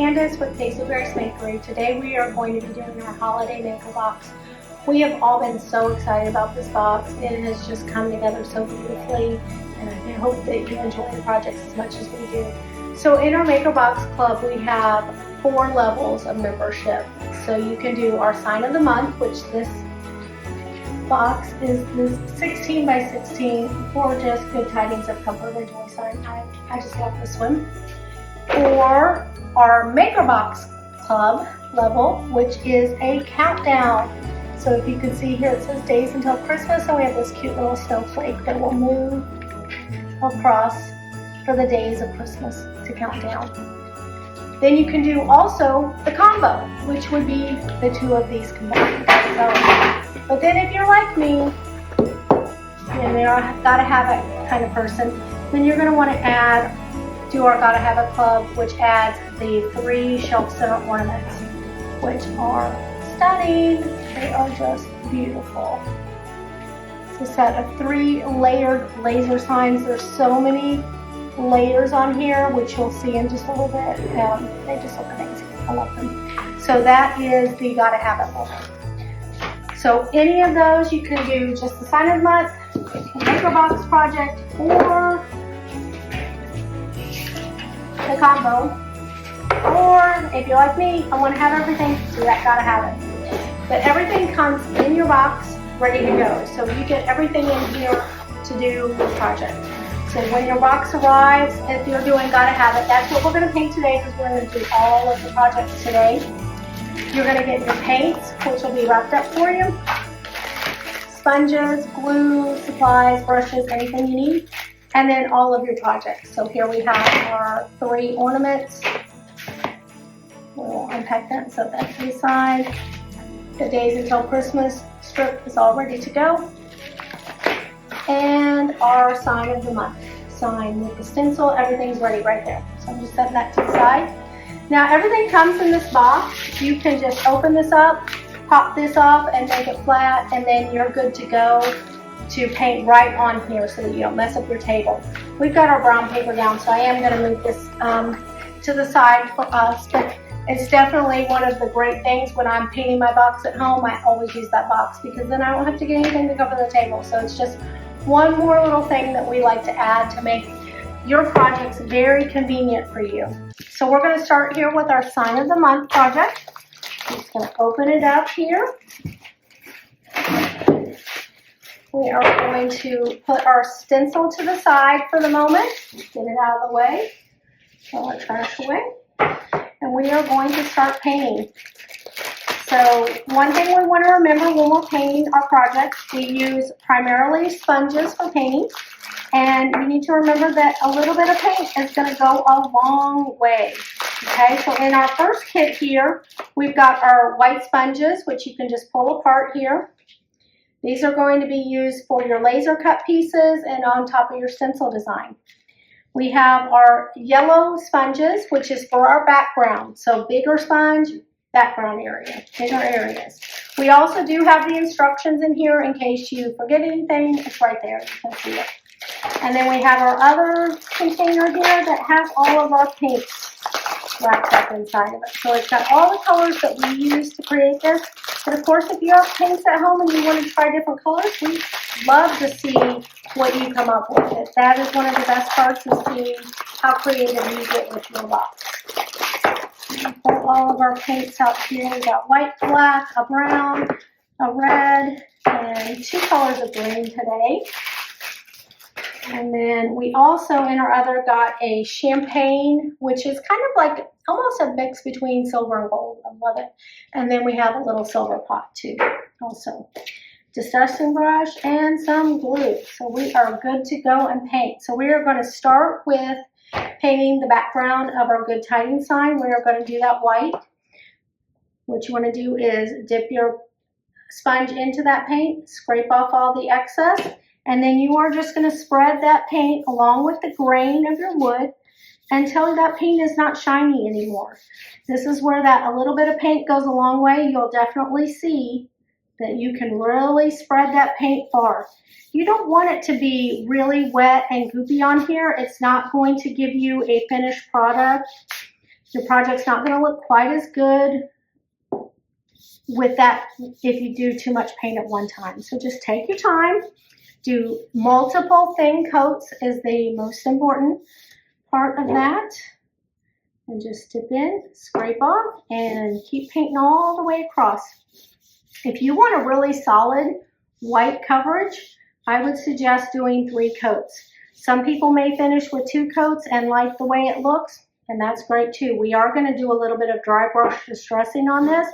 Candace with Paisley Makery. Today we are going to be doing our holiday maker box. We have all been so excited about this box. It has just come together so beautifully, and I hope that you enjoy the projects as much as we do. So in our Maker Box Club, we have 4 levels of membership. So you can do our sign of the month, which this box is this 16 by 16 gorgeous Good Tidings of Comfort and Joy sign. I just love this one. Or our Maker Box Club level, which is a countdown. So if you can see here, it says days until Christmas, and we have this cute little snowflake that will move across for the days of Christmas to count down. Then you can do also the combo, which would be the 2 of these combined. But then if you're like me, and you're a gotta have it kind of person, then you're gonna want to do our Gotta Have It Club, which adds the 3 shelf center ornaments, which are stunning. They are just beautiful. It's a set of 3 layered laser signs. There's so many layers on here, which you'll see in just a little bit. They just look amazing. I love them. So that is the Gotta Have It level. So any of those, you can do just the sign of the month, the Maker Box project, or the combo. Or if you're like me, I want to have everything, so that Gotta Have It. But everything comes in your box ready to go. So you get everything in here to do the project. So when your box arrives, if you're doing Gotta Have It, that's what we're going to paint today, because we're going to do all of the projects today. You're going to get your paints, which will be wrapped up for you, sponges, glue, supplies, brushes, anything you need, and then all of your projects. So here we have our 3 ornaments. We'll unpack that and set that to the side. The days until Christmas strip is all ready to go. And our sign of the month sign with the stencil, everything's ready right there. So I'm just setting that to the side. Now everything comes in this box. You can just open this up, pop this off, and make it flat, and then you're good to go to paint right on here so that you don't mess up your table. We've got our brown paper down, so I am going to move this to the side for us, but it's definitely one of the great things when I'm painting my box at home. I always use that box because then I don't have to get anything to cover the table. So it's just one more little thing that we like to add to make your projects very convenient for you. So we're going to start here with our sign of the month project. I'm just going to open it up here. We are going to put our stencil to the side for the moment. Get it out of the way. Throw our trash away. And we are going to start painting. So one thing we want to remember when we're painting our projects, we use primarily sponges for painting. And you need to remember that a little bit of paint is going to go a long way. Okay, so in our first kit here, we've got our white sponges, which you can just pull apart here. These are going to be used for your laser cut pieces and on top of your stencil design. We have our yellow sponges, which is for our background. So bigger sponge, background area, bigger areas. We also do have the instructions in here in case you forget anything. It's right there, you can see it. And then we have our other container here that has all of our paints wrapped up inside of it. So it's got all the colors that we use to create this. But of course, if you have paints at home and you want to try different colors, we love to see what you come up with. That is one of the best parts, is seeing how creative you get with your box. Put all of our paints out here. We got white, black, a brown, a red, and 2 colors of green today. And then we also, in our other, got a champagne, which is kind of like almost a mix between silver and gold. I love it. And then we have a little silver pot too, also. Dusting brush and some glue. So we are good to go and paint. So we are going to start with painting the background of our Good Tidings sign. We are going to do that white. What you want to do is dip your sponge into that paint, scrape off all the excess, and then you are just going to spread that paint along with the grain of your wood until that paint is not shiny anymore. This is where that a little bit of paint goes a long way. You'll definitely see that you can really spread that paint far. You don't want it to be really wet and goopy on here. It's not going to give you a finished product Your project's not going to look quite as good with that if you do too much paint at one time. So just take your time. Do multiple thin coats is the most important part of that. And just dip in, scrape off, and keep painting all the way across. If you want a really solid white coverage, I would suggest doing 3 coats. Some people may finish with 2 coats and like the way it looks, and that's great too. We are going to do a little bit of dry brush distressing on this.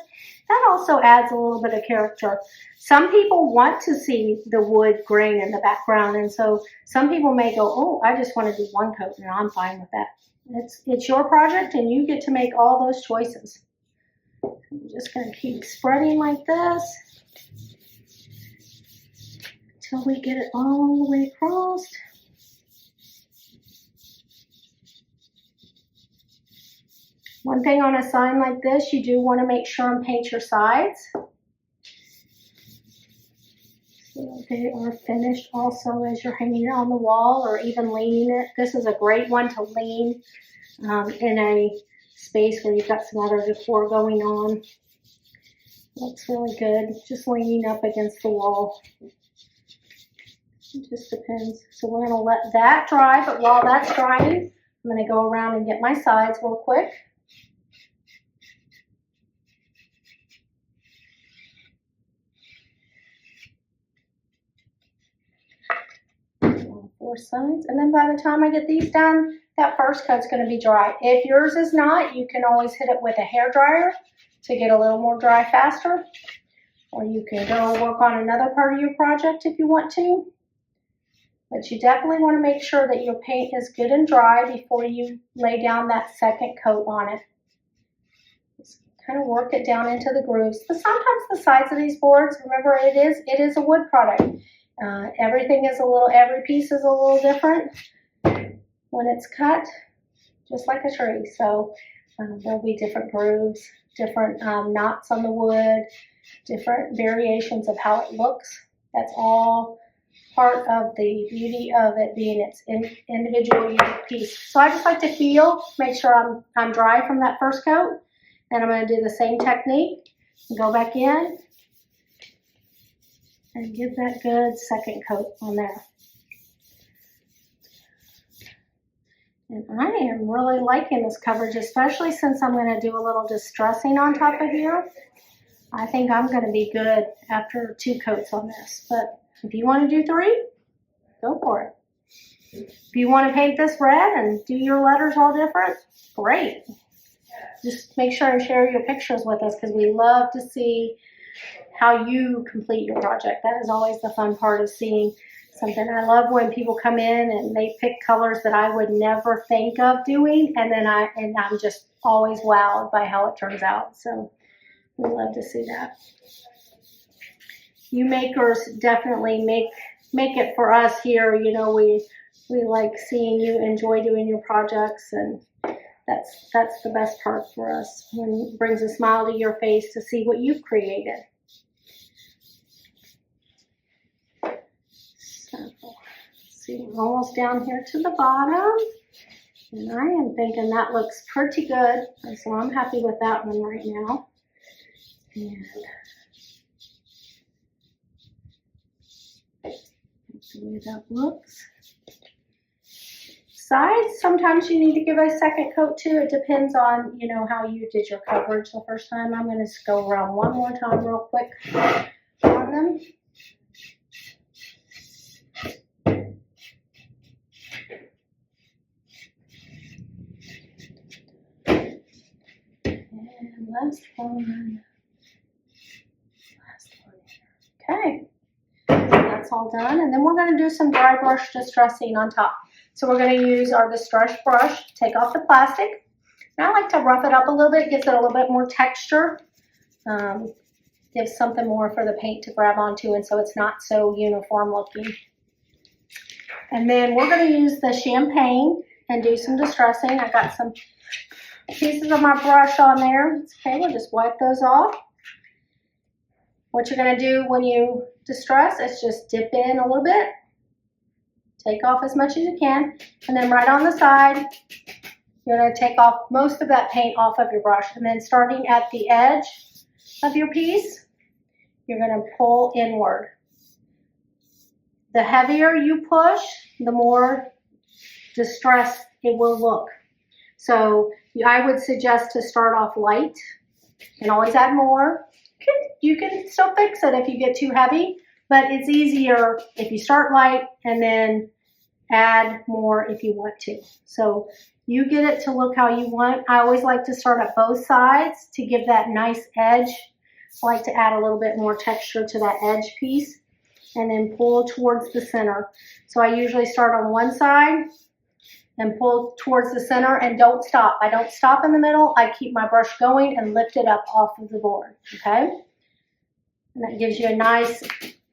That also adds a little bit of character. Some people want to see the wood grain in the background, and so some people may go, oh, I just want to do 1 coat, and I'm fine with that. It's your project, and you get to make all those choices. I'm just going to keep spreading like this until we get it all the way across. One thing on a sign like this, you do want to make sure and paint your sides so that they are finished also as you're hanging it on the wall or even leaning it. This is a great one to lean in a space where you've got some other decor going on. Looks really good, just leaning up against the wall. It just depends. So we're going to let that dry, but while that's drying, I'm going to go around and get my sides real quick. All 4 sides, and then by the time I get these done, that first coat's going to be dry. If yours is not, you can always hit it with a hair dryer to get a little more dry faster, or you can go work on another part of your project if you want to. But you definitely want to make sure that your paint is good and dry before you lay down that second coat on it. Just kind of work it down into the grooves. But sometimes the sides of these boards, remember, it is a wood product. Everything is every piece is a little different when it's cut, just like a tree. So there'll be different grooves, different knots on the wood, different variations of how it looks. That's all part of the beauty of it being its individual unique piece. So I just like to feel, make sure I'm dry from that first coat, and I'm going to do the same technique. Go back in and give that good second coat on there. And I am really liking this coverage, especially since I'm going to do a little distressing on top of here. I think I'm going to be good after 2 coats on this. But if you want to do 3, go for it. If you want to paint this red and do your letters all different, great. Just make sure and share your pictures with us, because we love to see how you complete your project. That is always the fun part of seeing something. I love when people come in and they pick colors that I would never think of doing, and then I'm just always wowed by how it turns out. So we love to see that. You makers definitely make it for us here. You know, we like seeing you enjoy doing your projects, and that's the best part for us, when it brings a smile to your face to see what you've created. So, see, we're almost down here to the bottom, and I am thinking that looks pretty good, so I'm happy with that one right now. And that's the way that looks. Sides, sometimes you need to give a second coat too. It depends on, you know, how you did your coverage the first time. I'm going to just go around one more time real quick on them. And last one. Okay, so that's all done. And then we're going to do some dry brush distressing on top. So we're going to use our distress brush, take off the plastic. And I like to rough it up a little bit, gives it a little bit more texture. Gives something more for the paint to grab onto, and so it's not so uniform looking. And then we're going to use the champagne and do some distressing. I got some pieces of my brush on there. It's okay, we'll just wipe those off. What you're going to do when you distress is just dip in a little bit. Take off as much as you can, and then right on the side, you're going to take off most of that paint off of your brush, and then starting at the edge of your piece, you're going to pull inward. The heavier you push, the more distressed it will look. So I would suggest to start off light and always add more. You can still fix it if you get too heavy, but it's easier if you start light and then add more if you want to. So you get it to look how you want. I always like to start at both sides to give that nice edge. I like to add a little bit more texture to that edge piece and then pull towards the center. So I usually start on one side and pull towards the center and don't stop. I don't stop in the middle. I keep my brush going and lift it up off of the board, okay? And that gives you a nice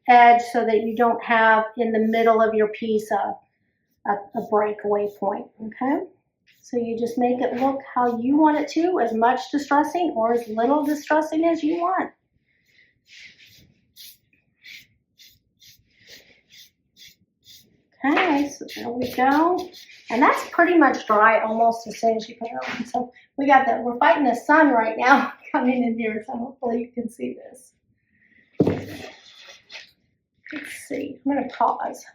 edge so that you don't have in the middle of your piece a breakaway point, okay? So you just make it look how you want it to, as much distressing or as little distressing as you want. Okay, so there we go. And that's pretty much dry almost as soon as you put it on. So we're fighting the sun right now coming in here, so hopefully you can see this. Let's see, I'm going to pause.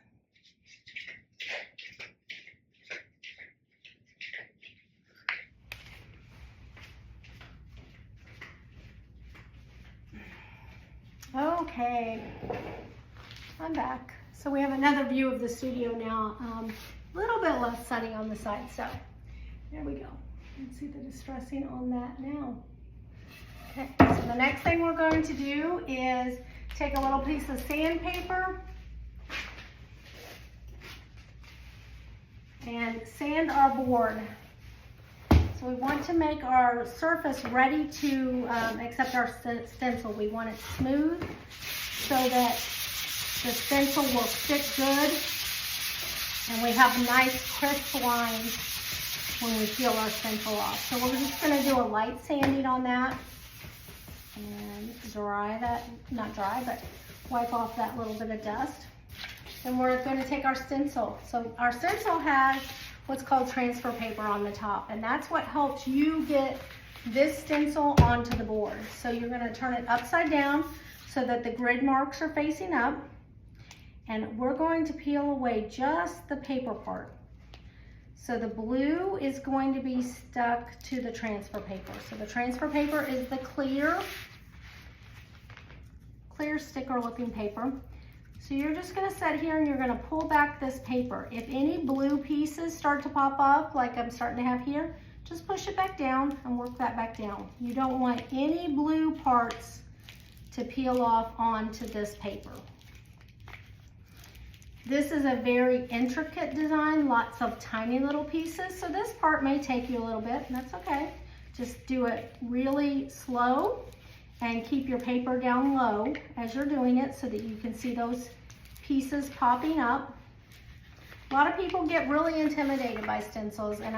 Okay, I'm back. So we have another view of the studio now. A little bit less sunny on the side, so there we go. You can see the distressing on that now. Okay, so the next thing we're going to do is take a little piece of sandpaper and sand our board. So we want to make our surface ready to accept our stencil. We want it smooth so that the stencil will stick good and we have nice crisp lines when we peel our stencil off. So we're just going to do a light sanding on that and dry that, not dry, but wipe off that little bit of dust. And we're going to take our stencil. So our stencil has what's called transfer paper on the top, and that's what helps you get this stencil onto the board. So you're going to turn it upside down so that the grid marks are facing up, and we're going to peel away just the paper part. So the blue is going to be stuck to the transfer paper. So the transfer paper is the clear sticker looking paper. So you're just going to sit here and you're going to pull back this paper. If any blue pieces start to pop up, like I'm starting to have here, just push it back down and work that back down. You don't want any blue parts to peel off onto this paper. This is a very intricate design, lots of tiny little pieces, so this part may take you a little bit, and that's okay. Just do it really slow and keep your paper down low as you're doing it so that you can see those pieces popping up. A lot of people get really intimidated by stencils, and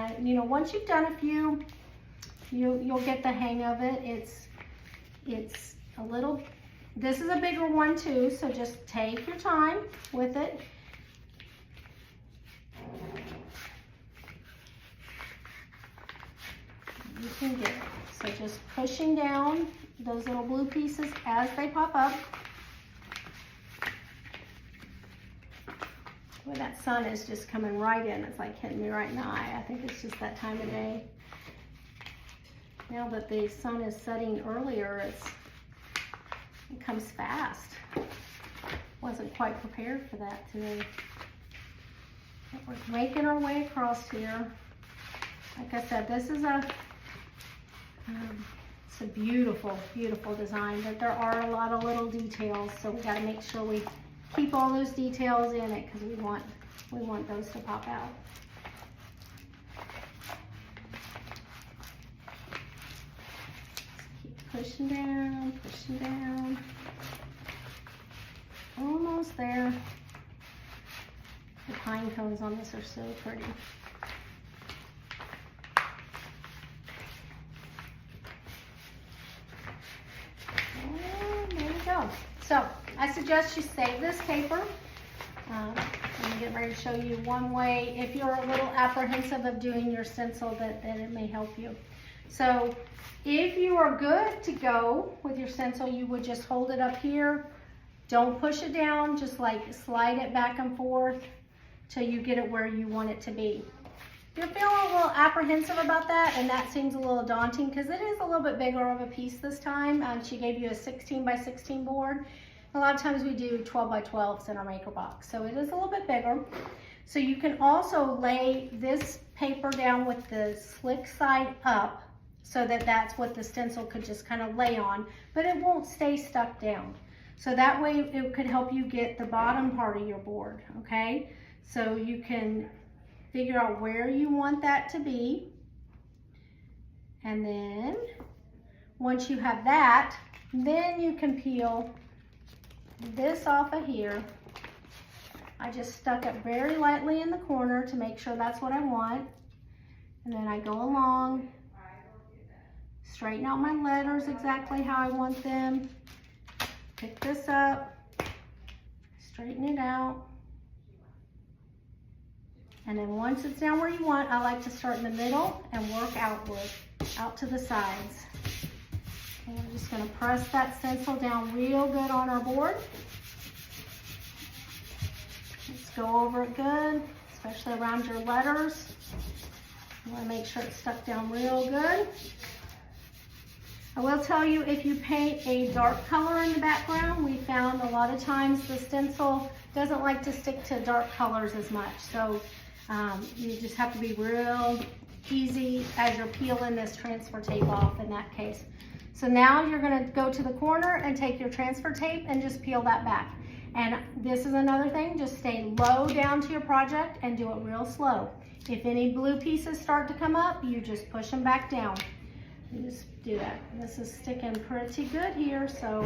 once you've done a few, you'll get the hang of it. It's a little, this is a bigger one too, so just take your time with it. You can get it. So just pushing down those little blue pieces as they pop up. Well, that sun is just coming right in. It's like hitting me right in the eye. I think it's just that time of day. Now that the sun is setting earlier, it comes fast. Wasn't quite prepared for that today. But we're making our way across here. Like I said, this is it's a beautiful, beautiful design, but there are a lot of little details, so we got to make sure we keep all those details in it because we want those to pop out. Keep pushing down, pushing down. Almost there. The pine cones on this are so pretty. And there you go. So I suggest you save this paper. When you getting ready to show you one way, if you're a little apprehensive of doing your stencil, that it may help you. So if you are good to go with your stencil, you would just hold it up here. Don't push it down, just like slide it back and forth till you get it where you want it to be. If you're feeling a little apprehensive about that, and that seems a little daunting because it is a little bit bigger of a piece this time. She gave you a 16 by 16 board. A lot of times we do 12 by 12s in our maker box, so it is a little bit bigger. So you can also lay this paper down with the slick side up so that that's what the stencil could just kind of lay on, but it won't stay stuck down. So that way it could help you get the bottom part of your board, okay? So you can figure out where you want that to be. And then once you have that, then you can peel this off of here. I just stuck it very lightly in the corner to make sure that's what I want. And then I go along, straighten out my letters exactly how I want them. Pick this up, straighten it out. And then once it's down where you want, I like to start in the middle and work outward, out to the sides. And we're just gonna press that stencil down real good on our board. Let's go over it good, especially around your letters. You wanna make sure it's stuck down real good. I will tell you, if you paint a dark color in the background, we found a lot of times the stencil doesn't like to stick to dark colors as much. So you just have to be real easy as you're peeling this transfer tape off in that case. So now you're gonna go to the corner and take your transfer tape and just peel that back. And this is another thing, just stay low down to your project and do it real slow. If any blue pieces start to come up, you just push them back down. You just do that. This is sticking pretty good here, so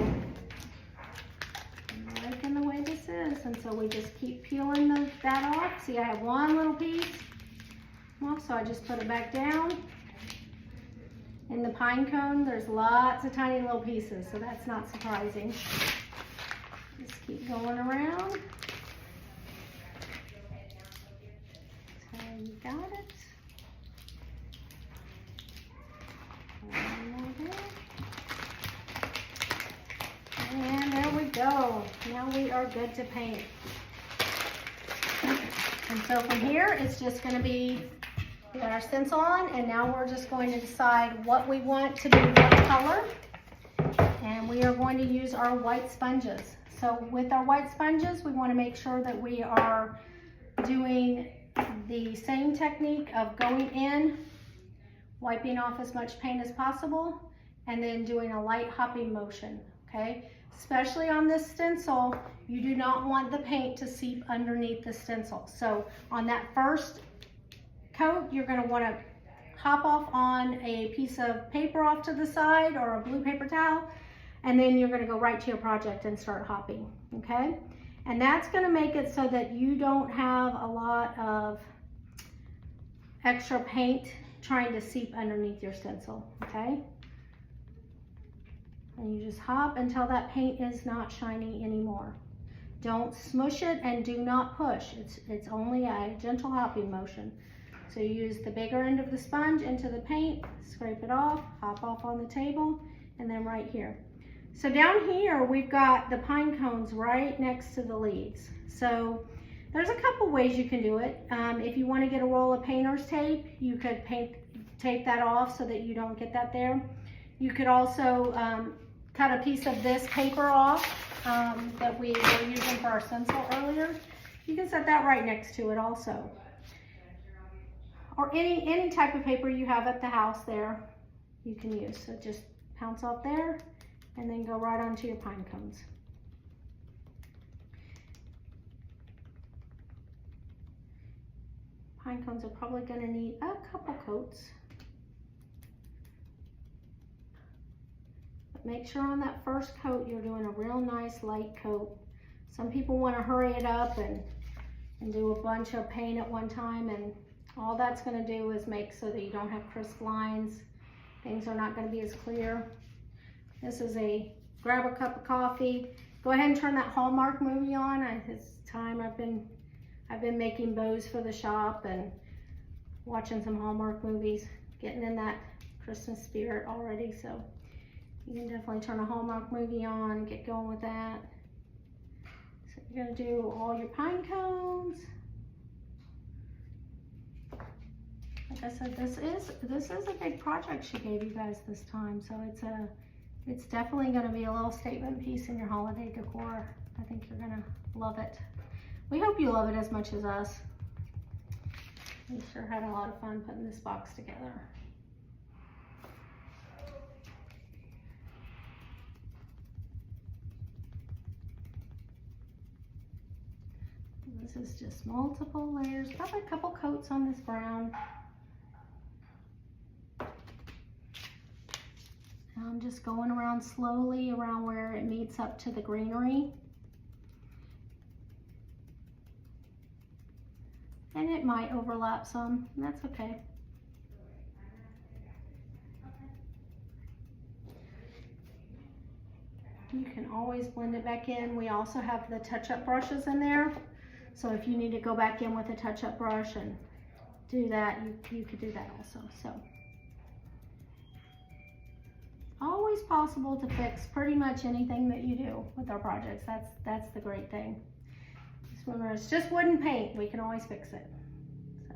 I'm liking the way this is. And so we just keep peeling that off. See, I have one little piece off, so I just put it back down. In the pine cone, there's lots of tiny little pieces, so that's not surprising. Just keep going around. So you got it. And there we go. Now we are good to paint. And so from here, it's just going to be, we got our stencil on, and now we're just going to decide what we want to be what color. And we are going to use our white sponges. So with our white sponges, we want to make sure that we are doing the same technique of going in, wiping off as much paint as possible, and then doing a light hopping motion, okay? Especially on this stencil, you do not want the paint to seep underneath the stencil. So on that first coat, you're gonna wanna hop off on a piece of paper off to the side or a blue paper towel, and then you're gonna go right to your project and start hopping, okay? And that's gonna make it so that you don't have a lot of extra paint trying to seep underneath your stencil, okay? And you just hop until that paint is not shiny anymore. Don't smush it and do not push. It's only a gentle hopping motion. So you use the bigger end of the sponge into the paint, scrape it off, hop off on the table, and then right here. So down here, we've got the pine cones right next to the leaves. So there's a couple ways you can do it. If you want to get a roll of painter's tape, you could tape that off so that you don't get that there. You could also cut a piece of this paper off that we were using for our stencil earlier. You can set that right next to it also. Or any type of paper you have at the house there, you can use. So just pounce off there and then go right onto your pine cones. Pine cones are probably going to need a couple coats. But make sure on that first coat you're doing a real nice light coat. Some people want to hurry it up and do a bunch of paint at one time, and all that's going to do is make so that you don't have crisp lines. Things are not going to be as clear. This is grab a cup of coffee. Go ahead and turn that Hallmark movie on. It's time I've been I've been making bows for the shop and watching some Hallmark movies, getting in that Christmas spirit already. So you can definitely turn a Hallmark movie on and get going with that. So you're gonna do all your pine cones. Like I said, this is a big project she gave you guys this time. So it's definitely gonna be a little statement piece in your holiday decor. I think you're gonna love it. We hope you love it as much as us. We sure had a lot of fun putting this box together. This is just multiple layers, probably a couple coats on this brown. I'm just going around slowly around where it meets up to the greenery. And it might overlap some, and that's okay. You can always blend it back in. We also have the touch-up brushes in there. So if you need to go back in with a touch-up brush and do that, you could do that also. So always possible to fix pretty much anything that you do with our projects. That's the great thing. Just remember, it's just wood and paint. We can always fix it. So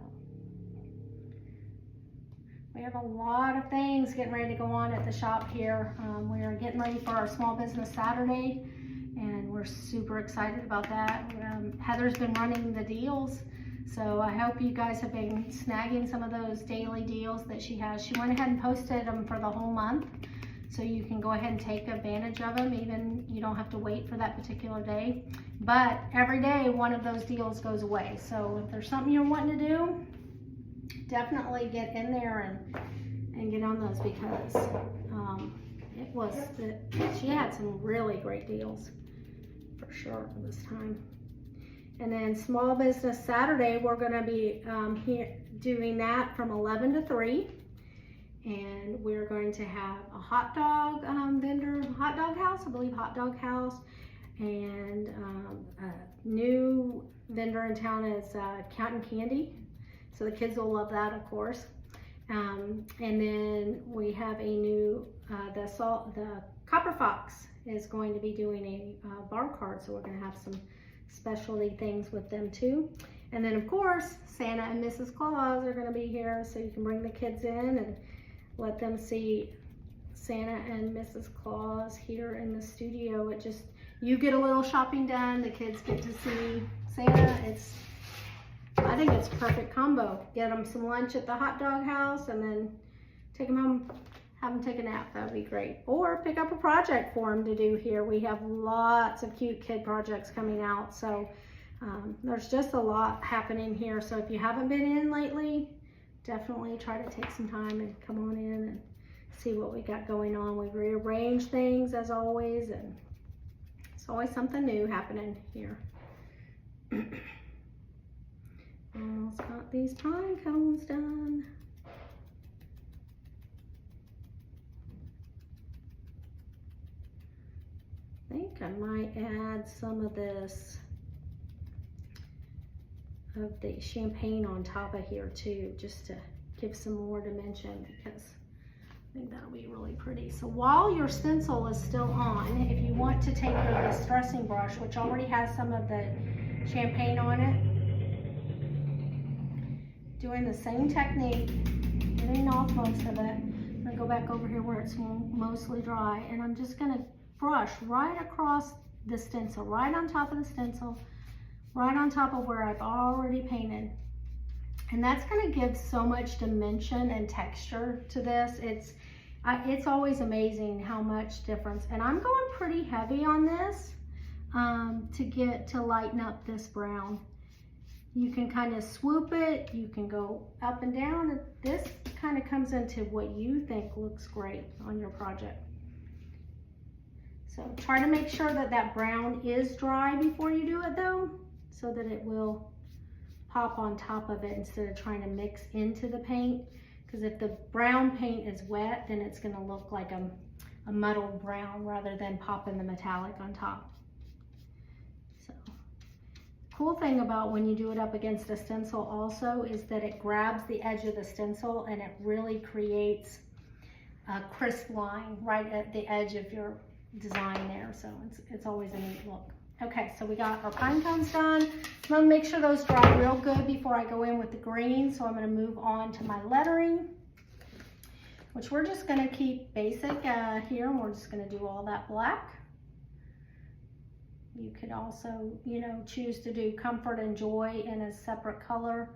we have a lot of things getting ready to go on at the shop here. We are getting ready for our Small Business Saturday, and we're super excited about that. Heather's been running the deals, so I hope you guys have been snagging some of those daily deals that she has. She went ahead and posted them for the whole month, so you can go ahead and take advantage of them. Even you don't have to wait for that particular day, but every day one of those deals goes away. So if there's something you're wanting to do, definitely get in there and get on those, because she had some really great deals for sure this time. And then Small Business Saturday, we're going to be here doing that from 11 to 3. And we're going to have a hot dog vendor, hot dog house, I believe hot dog house, and a new vendor in town is Cotton Candy. So the kids will love that, of course. And then we have a new, the Copper Fox is going to be doing a bar card, so we're going to have some specialty things with them too. And then of course, Santa and Mrs. Claus are going to be here, so you can bring the kids in and let them see Santa and Mrs. Claus here in the studio. It just, you get a little shopping done, the kids get to see Santa. I think it's a perfect combo. Get them some lunch at the hot dog house and then take them home, have them take a nap. That would be great. Or pick up a project for them to do here. We have lots of cute kid projects coming out. So there's just a lot happening here. So if you haven't been in lately, definitely try to take some time and come on in and see what we got going on. We've rearranged things as always, and it's always something new happening here. Almost got these pine cones done. I think I might add some of this, of the champagne on top of here too, just to give some more dimension, because I think that'll be really pretty. So while your stencil is still on, if you want to take your distressing brush, which already has some of the champagne on it, doing the same technique, getting off most of it. I'm gonna go back over here where it's mostly dry, and I'm just gonna brush right across the stencil, right on top of the stencil, right on top of where I've already painted. And that's gonna give so much dimension and texture to this. It's always amazing how much difference. And I'm going pretty heavy on this to lighten up this brown. You can kind of swoop it, you can go up and down. And this kind of comes into what you think looks great on your project. So try to make sure that that brown is dry before you do it though, so that it will pop on top of it instead of trying to mix into the paint. Because if the brown paint is wet, then it's going to look like a muddled brown rather than popping the metallic on top. So, of cool thing about when you do it up against a stencil also is that it grabs the edge of the stencil and it really creates a crisp line right at the edge of your design there. So it's always a neat look. Okay, so we got our pine cones done. I'm gonna make sure those dry real good before I go in with the green. So I'm gonna move on to my lettering, which we're just gonna keep basic here, and we're just gonna do all that black. You could also, you know, choose to do comfort and joy in a separate color.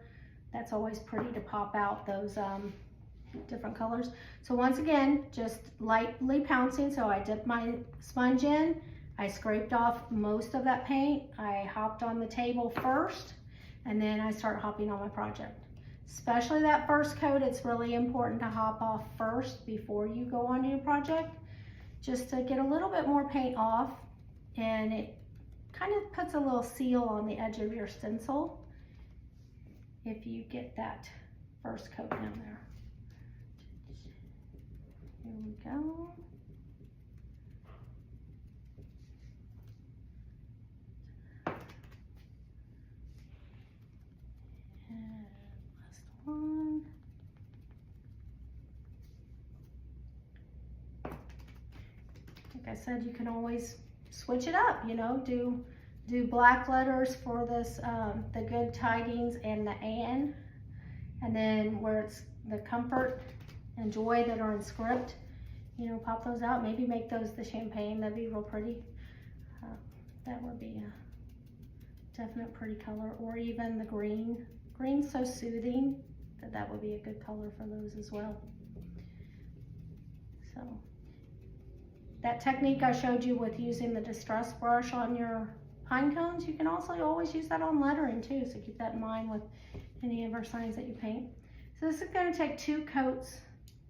That's always pretty to pop out those different colors. So once again, just lightly pouncing. So I dipped my sponge in, I scraped off most of that paint, I hopped on the table first, and then I start hopping on my project. Especially that first coat, it's really important to hop off first before you go on to your project, just to get a little bit more paint off, and it kind of puts a little seal on the edge of your stencil if you get that first coat down there. Here we go. And last one. Like I said, you can always switch it up, you know, do black letters for this, the good tidings and the and then where it's the comfort and joy that are in script, you know, pop those out. Maybe make those the champagne. That'd be real pretty. That would be a definite pretty color. Or even the green. Green's so soothing that would be a good color for those as well. So that technique I showed you with using the distress brush on your pine cones, you can also always use that on lettering too. So keep that in mind with any of our signs that you paint. So this is going to take 2 coats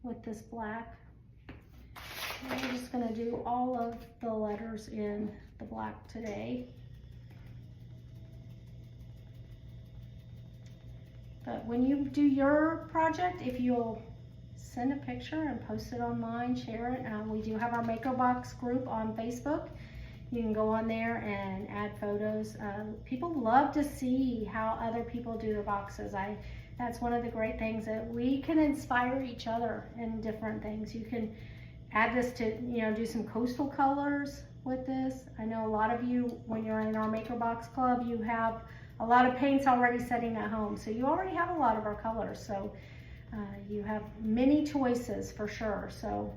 with this black. And we're just going to do all of the letters in the black today. But when you do your project, if you'll send a picture and post it online, share it. We do have our Maker Box group on Facebook. You can go on there and add photos. People love to see how other people do their boxes. That's one of the great things, that we can inspire each other in different things. You can add this to, you know, do some coastal colors with this. I know a lot of you, when you're in our Maker Box Club, you have a lot of paints already setting at home. So you already have a lot of our colors. So you have many choices for sure. So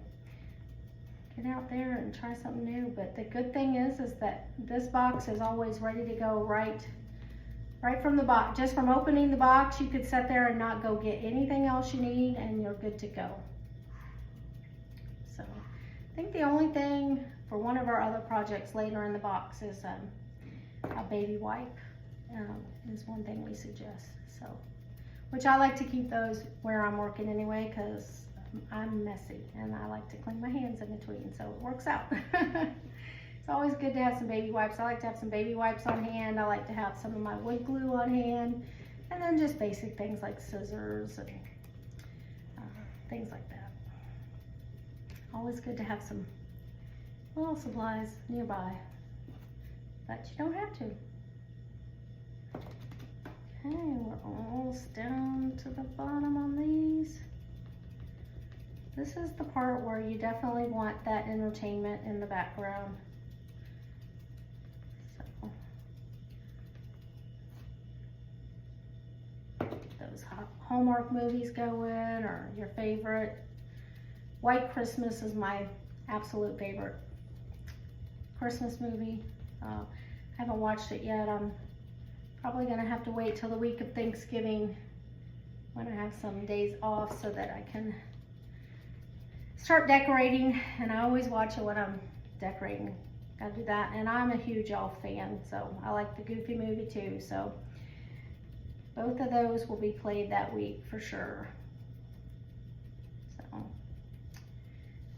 get out there and try something new. But the good thing is that this box is always ready to go right from the box. Just from opening the box, you could sit there and not go get anything else you need, and you're good to go. So I think the only thing for one of our other projects later in the box is a baby wipe. Is one thing we suggest. So, which I like to keep those where I'm working anyway, because I'm messy and I like to clean my hands in between, so it works out. It's always good to have some baby wipes. I like to have some baby wipes on hand. I like to have some of my wood glue on hand, and then just basic things like scissors and things like that. Always good to have some little supplies nearby, but you don't have to. Okay, we're almost down to the bottom on these. This is the part where you definitely want that entertainment in the background. So, those Hallmark movies go in, or your favorite. White Christmas is my absolute favorite Christmas movie. I haven't watched it yet. I'm probably gonna have to wait till the week of Thanksgiving when I have some days off so that I can start decorating. And I always watch it when I'm decorating. Gotta do that. And I'm a huge elf fan, so I like the Goofy movie too. So both of those will be played that week for sure.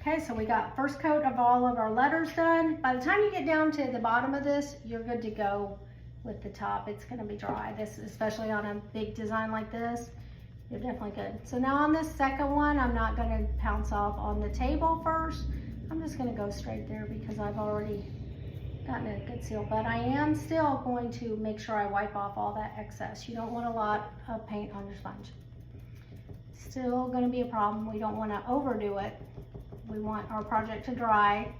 Okay, so we got first coat of all of our letters done. By the time you get down to the bottom of this, you're good to go with the top. It's gonna be dry. This, especially on a big design like this, you're definitely good. So now on this second one, I'm not gonna pounce off on the table first. I'm just gonna go straight there because I've already gotten a good seal, but I am still going to make sure I wipe off all that excess. You don't want a lot of paint on your sponge. Still going to be a problem. We don't want to overdo it. We want our project to dry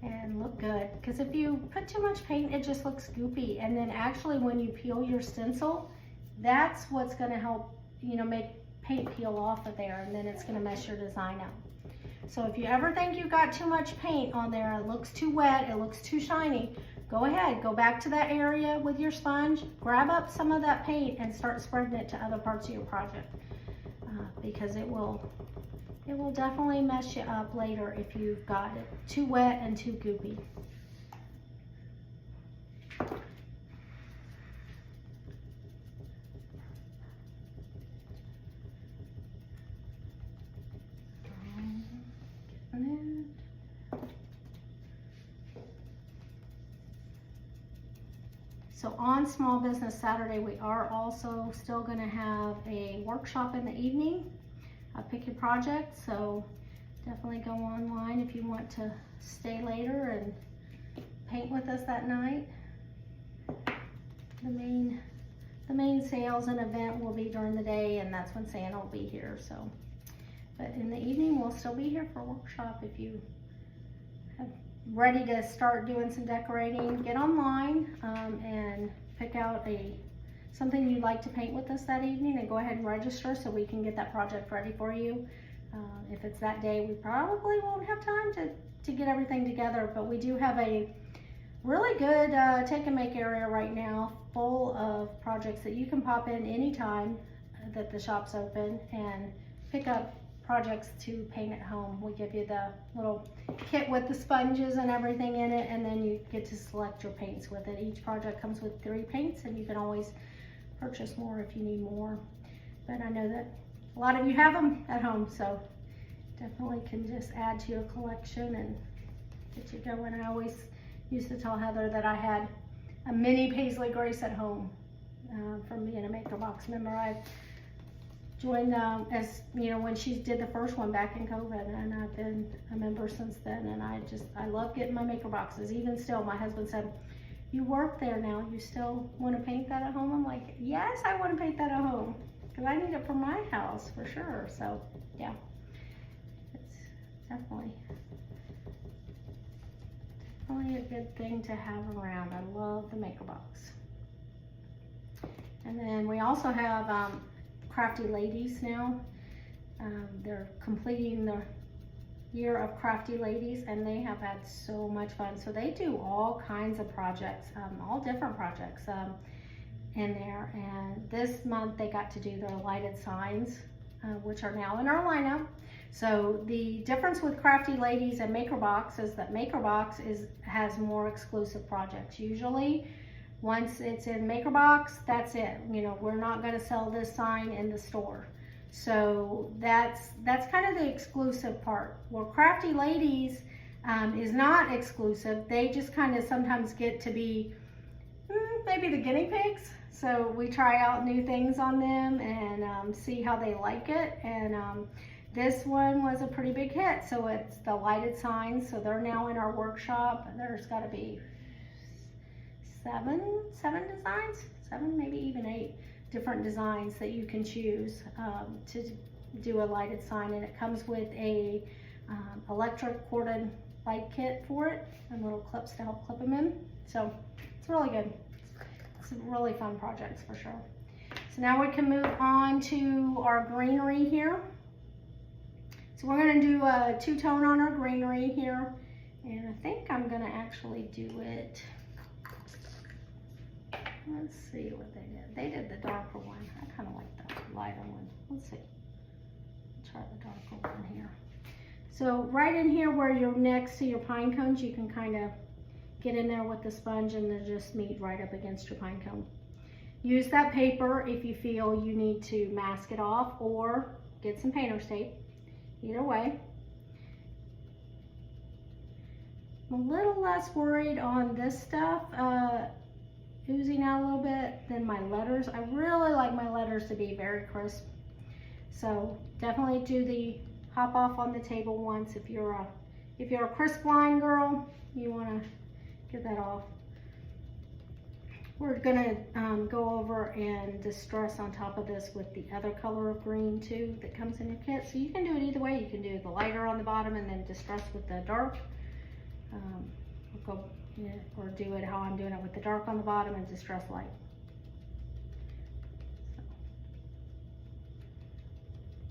and look good, because if you put too much paint, it just looks goopy. And then actually when you peel your stencil, that's what's going to help, you know, make paint peel off of there, and then it's going to mess your design up. So if you ever think you got too much paint on there, it looks too wet, it looks too shiny, go ahead, go back to that area with your sponge, grab up some of that paint and start spreading it to other parts of your project, because it will definitely mess you up later if you've got it too wet and too goopy. So on Small Business Saturday, we are also still going to have a workshop in the evening. Pick your project, so definitely go online if you want to stay later and paint with us that night. The main sales and event will be during the day, and that's when Santa will be here. So, but in the evening we'll still be here for a workshop. If you are ready to start doing some decorating, get online and pick out something you'd like to paint with us that evening, and go ahead and register so we can get that project ready for you. If it's that day, we probably won't have time to get everything together, but we do have a really good take and make area right now full of projects that you can pop in anytime that the shop's open and pick up projects to paint at home. We give you the little kit with the sponges and everything in it, and then you get to select your paints with it. Each project comes with 3 paints, and you can always purchase more if you need more. But I know that a lot of you have them at home, so definitely can just add to your collection and get you going. I always used to tell Heather that I had a mini Paisley Grace at home from being a Maker Box member. I joined as you know, when she did the first one back in COVID, and I've been a member since then, and I love getting my Maker Boxes. Even still, my husband said, "You work there now, you still want to paint that at home?" I'm like, yes, I want to paint that at home, because I need it for my house for sure. So yeah, it's definitely a good thing to have around. I love the Maker Box. And then we also have Crafty Ladies now. They're completing the year of Crafty Ladies, and they have had so much fun. So they do all kinds of projects, all different projects in there. And this month they got to do their lighted signs, which are now in our lineup. So the difference with Crafty Ladies and Maker Box is that Maker Box has more exclusive projects. Usually once it's in Maker Box, that's it. You know, we're not going to sell this sign in the store. So that's kind of the exclusive part. Where Crafty Ladies is not exclusive. They just kind of sometimes get to be maybe the guinea pigs. So we try out new things on them and see how they like it. And this one was a pretty big hit. So it's the lighted signs. So they're now in our workshop. There's got to be seven designs, 7, maybe even 8 different designs that you can choose to do a lighted sign. And it comes with a electric corded light kit for it and little clips to help clip them in. So it's really good. It's really fun projects for sure. So now we can move on to our greenery here. So we're going to do a 2-tone on our greenery here, and I think I'm going to actually do it. Let's see what they did. They did the darker one. I kind of like the lighter one. Let's see. Try the darker one here. So right in here where you're next to your pine cones, you can kind of get in there with the sponge and then just meet right up against your pine cone. Use that paper if you feel you need to mask it off, or get some painter's tape. Either way. I'm a little less worried on this stuff oozing out a little bit than my letters. I really like my letters to be very crisp. So definitely do the hop off on the table once. If you're a crisp line girl, you want to get that off. We're gonna go over and distress on top of this with the other color of green too that comes in your kit. So you can do it either way. You can do the lighter on the bottom and then distress with the dark. Or do it how I'm doing it with the dark on the bottom and distress light. So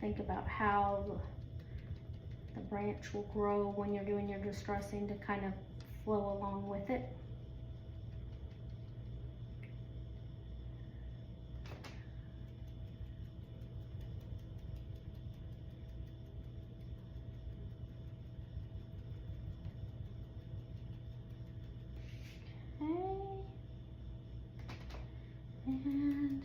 think about how the branch will grow when you're doing your distressing to kind of flow along with it. And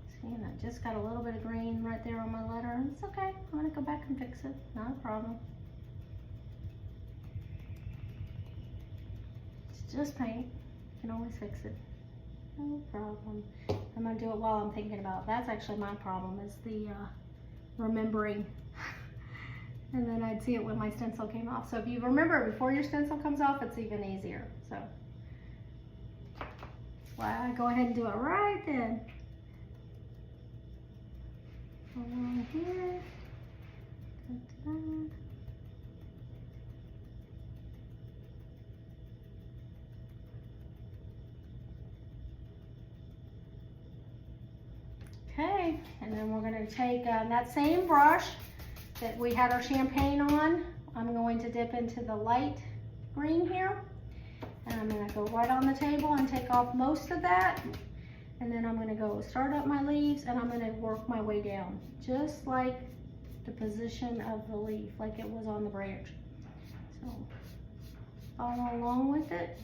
see, and I just got a little bit of green right there on my letter. It's okay, I'm gonna go back and fix it, not a problem. It's just paint, you can always fix it, no problem. I'm gonna do it while I'm thinking about it. That's actually my problem, is the remembering. And then I'd see it when my stencil came off. So if you remember before your stencil comes off, it's even easier. So that's why I go ahead and do it right then. Along here. Da-da. Okay, and then we're going to take that same brush that we had our champagne on. I'm going to dip into the light green here, and I'm going to go right on the table and take off most of that, and then I'm going to go start up my leaves, and I'm going to work my way down just like the position of the leaf, like it was on the branch. So follow along with it.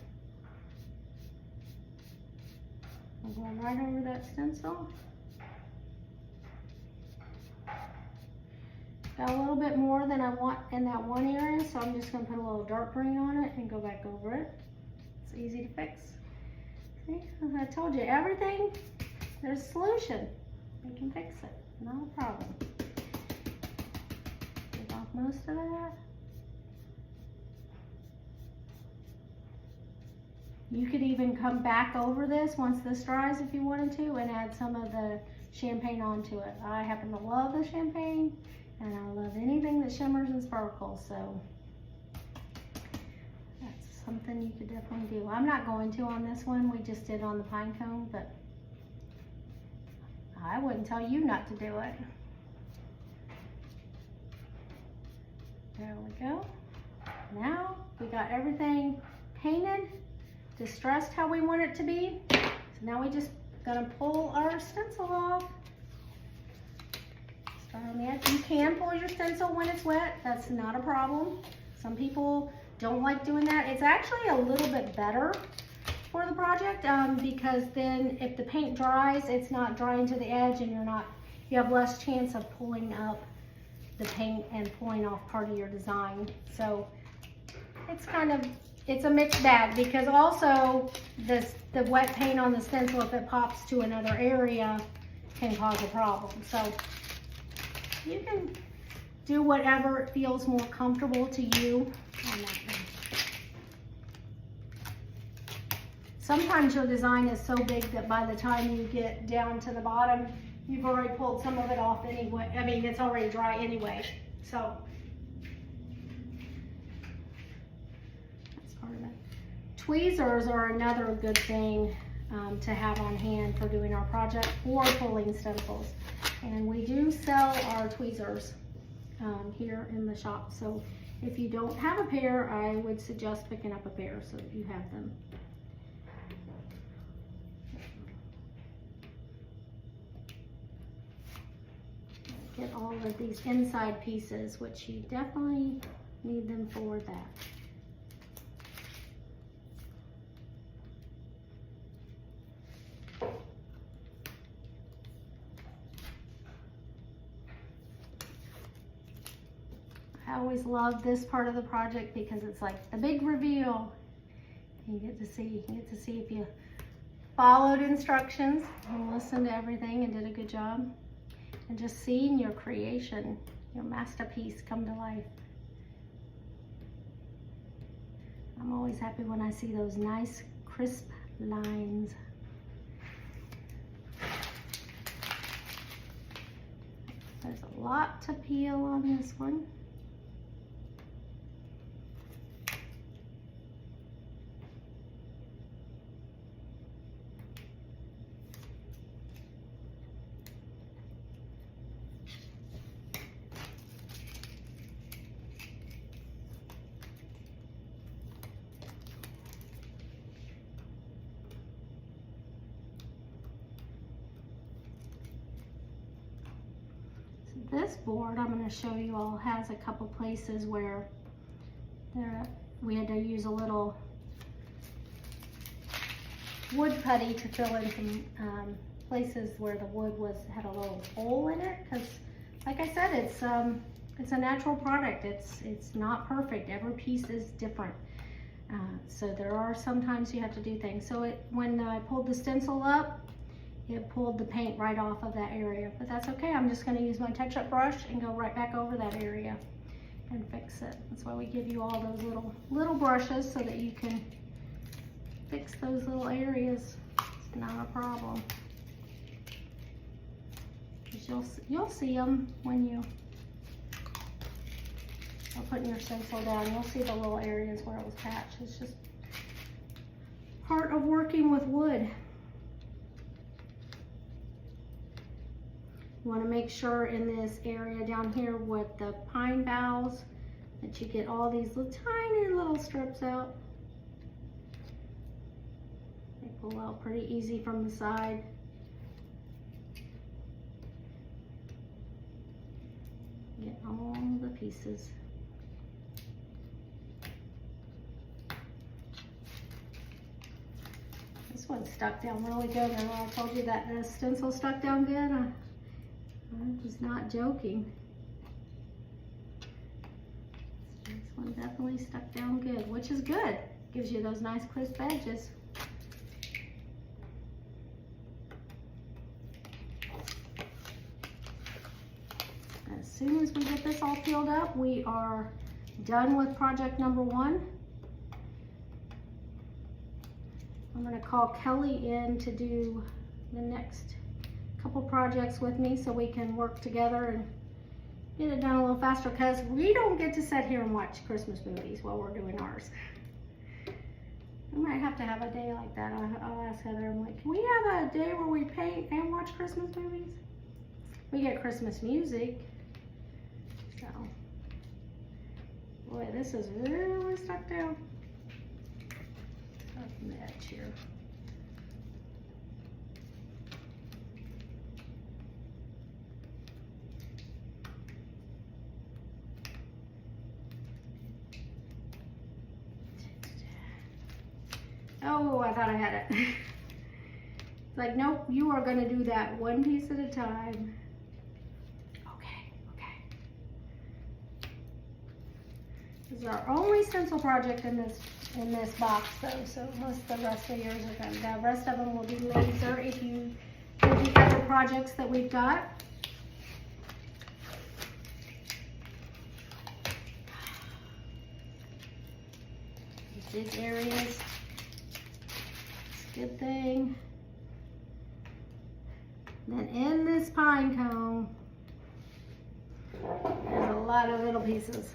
I'm going right over that stencil. Got a little bit more than I want in that one area, so I'm just going to put a little dark green on it and go back over it. It's easy to fix. See, as I told you, everything, there's a solution. We can fix it, not a problem. Take off most of that. You could even come back over this once this dries if you wanted to and add some of the champagne onto it. I happen to love the champagne. And I love anything that shimmers and sparkles, so that's something you could definitely do. I'm not going to on this one, we just did on the pine cone, but I wouldn't tell you not to do it. There we go. Now we got everything painted, distressed how we want it to be. So now we just gotta pull our stencil off. On the edge. You can pull your stencil when it's wet, that's not a problem. Some people don't like doing that. It's actually a little bit better for the project because then if the paint dries, it's not drying to the edge and you have less chance of pulling up the paint and pulling off part of your design. So it's a mixed bag because also the wet paint on the stencil, if it pops to another area, can cause a problem. So you can do whatever feels more comfortable to you on that one. Sometimes your design is so big that by the time you get down to the bottom, you've already pulled some of it off anyway. I mean, it's already dry anyway. So that's part of it. Tweezers are another good thing to have on hand for doing our project or pulling stencils. And we do sell our tweezers here in the shop. So if you don't have a pair, I would suggest picking up a pair so that you have them. Get all of these inside pieces, which you definitely need them for that. I always love this part of the project because it's like the big reveal. You get to see if you followed instructions and listened to everything and did a good job. And just seeing your creation, your masterpiece come to life. I'm always happy when I see those nice crisp lines. There's a lot to peel on this one. This board I'm going to show you all has a couple places where we had to use a little wood putty to fill in some places where the wood had a little hole in it, because like I said, it's a natural product. It's not perfect. Every piece is different. So there are sometimes you have to do things. So when I pulled the stencil up, it pulled the paint right off of that area, but that's okay. I'm just going to use my touch-up brush and go right back over that area and fix it. That's why we give you all those little brushes, so that you can fix those little areas. It's not a problem. 'Cause you'll see them when you are putting your stencil down. You'll see the little areas where it was patched. It's just part of working with wood. You want to make sure in this area down here with the pine boughs that you get all these tiny little strips out. They pull out pretty easy from the side. Get all the pieces. This one stuck down really good. Remember I told you that the stencil stuck down good? I'm just not joking. This one definitely stuck down good, which is good. Gives you those nice crisp edges. As soon as we get this all peeled up, we are done with project number 1. I'm going to call Kelly in to do the next couple projects with me, so we can work together and get it done a little faster, because we don't get to sit here and watch Christmas movies while we're doing ours. We might have to have a day like that. I'll ask Heather, I'm like, can we have a day where we paint and watch Christmas movies? We get Christmas music. So, boy, this is really stuck down. Up from the edge here. Oh, I thought I had it. It's like, nope, you are going to do that one piece at a time. Okay. This is our only stencil project in this box, though, so most of the rest of yours are done. The rest of them will be laser if you do the other projects that we've got. These big areas. Good thing. Then in this pine cone, there's a lot of little pieces.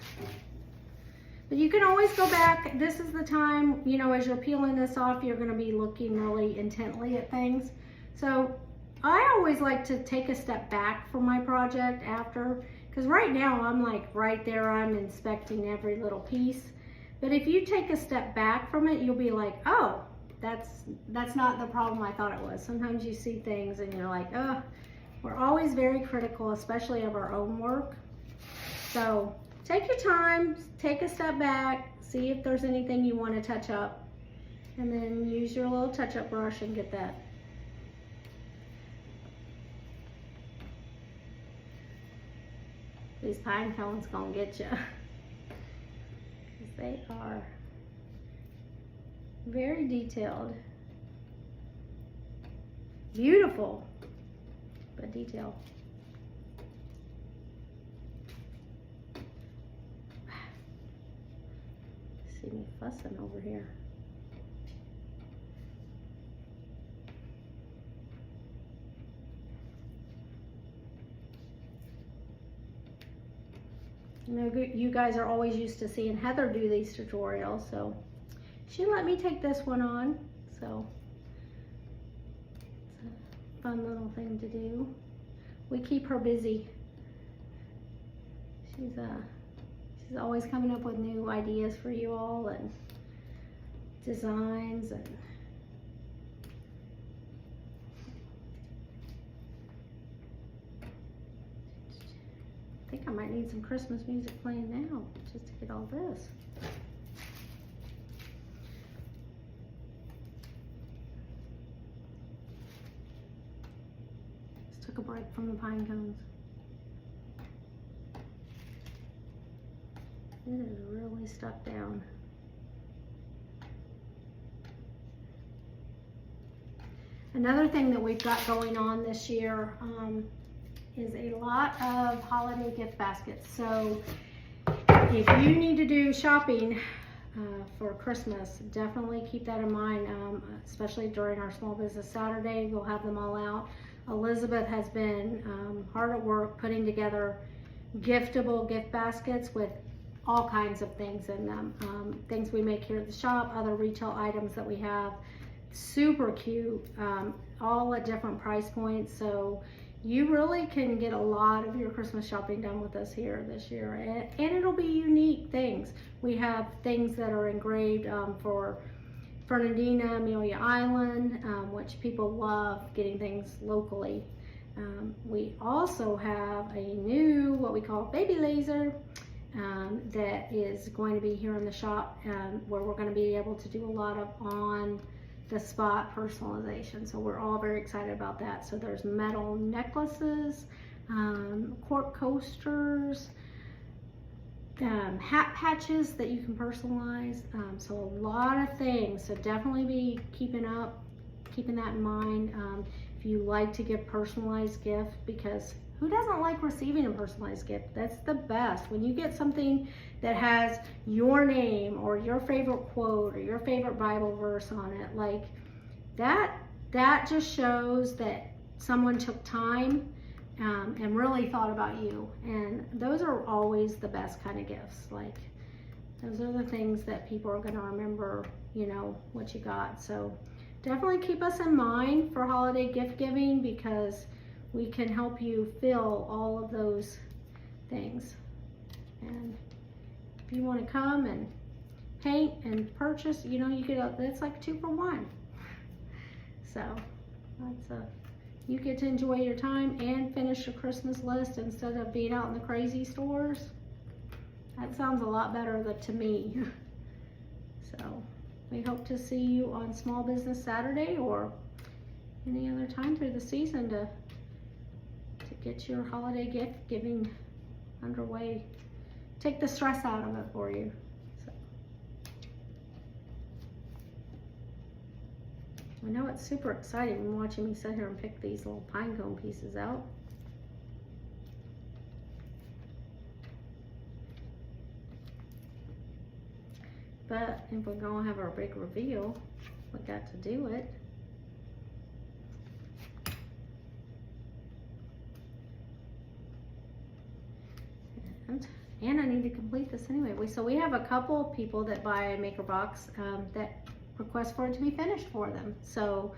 But you can always go back. This is the time, you know, as you're peeling this off, you're going to be looking really intently at things. So I always like to take a step back from my project after, because right now I'm like right there, I'm inspecting every little piece. But if you take a step back from it, you'll be like, oh, that's not the problem I thought it was. Sometimes you see things and you're like, oh, we're always very critical, especially of our own work. So take your time, take a step back, see if there's anything you want to touch up, and then use your little touch-up brush and get that. These pine cones gonna get you. Because they are very detailed. Beautiful, but detailed. See, me fussing over here. You know, you guys are always used to seeing Heather do these tutorials, so she let me take this one on, so it's a fun little thing to do. We keep her busy. She's always coming up with new ideas for you all and designs and I think I might need some Christmas music playing now just to get all this. Just took a break from the pine cones. It is really stuck down. Another thing that we've got going on this year is a lot of holiday gift baskets. So if you need to do shopping for Christmas, definitely keep that in mind, especially during our Small Business Saturday. We'll have them all out. Elizabeth has been hard at work putting together giftable gift baskets with all kinds of things in them. Things we make here at the shop, other retail items that we have. Super cute, all at different price points. So you really can get a lot of your Christmas shopping done with us here this year. And it'll be unique things. We have things that are engraved for Fernandina, Amelia Island, which people love getting things locally. We also have a new, what we call baby laser, that is going to be here in the shop, where we're going to be able to do a lot of on the spot personalization. So we're all very excited about that. So there's metal necklaces, cork coasters, hat patches that you can personalize. So a lot of things. So definitely be keeping that in mind. If you like to give personalized gift, because who doesn't like receiving a personalized gift? That's the best. When you get something that has your name or your favorite quote or your favorite Bible verse on it, like that just shows that someone took time and really thought about you. And those are always the best kind of gifts. Like, those are the things that people are going to remember, you know, what you got. So definitely keep us in mind for holiday gift giving, because we can help you fill all of those things. And if you want to come and paint and purchase, you know, you get it's like 2 for 1. So you get to enjoy your time and finish your Christmas list instead of being out in the crazy stores. That sounds a lot better to me. So we hope to see you on Small Business Saturday or any other time through the season to get your holiday gift giving underway. Take the stress out of it for you. So, I know it's super exciting watching me sit here and pick these little pine cone pieces out. But if we're gonna have our big reveal, we got to do it. And I need to complete this anyway. So we have a couple of people that buy a maker box that request for it to be finished for them. So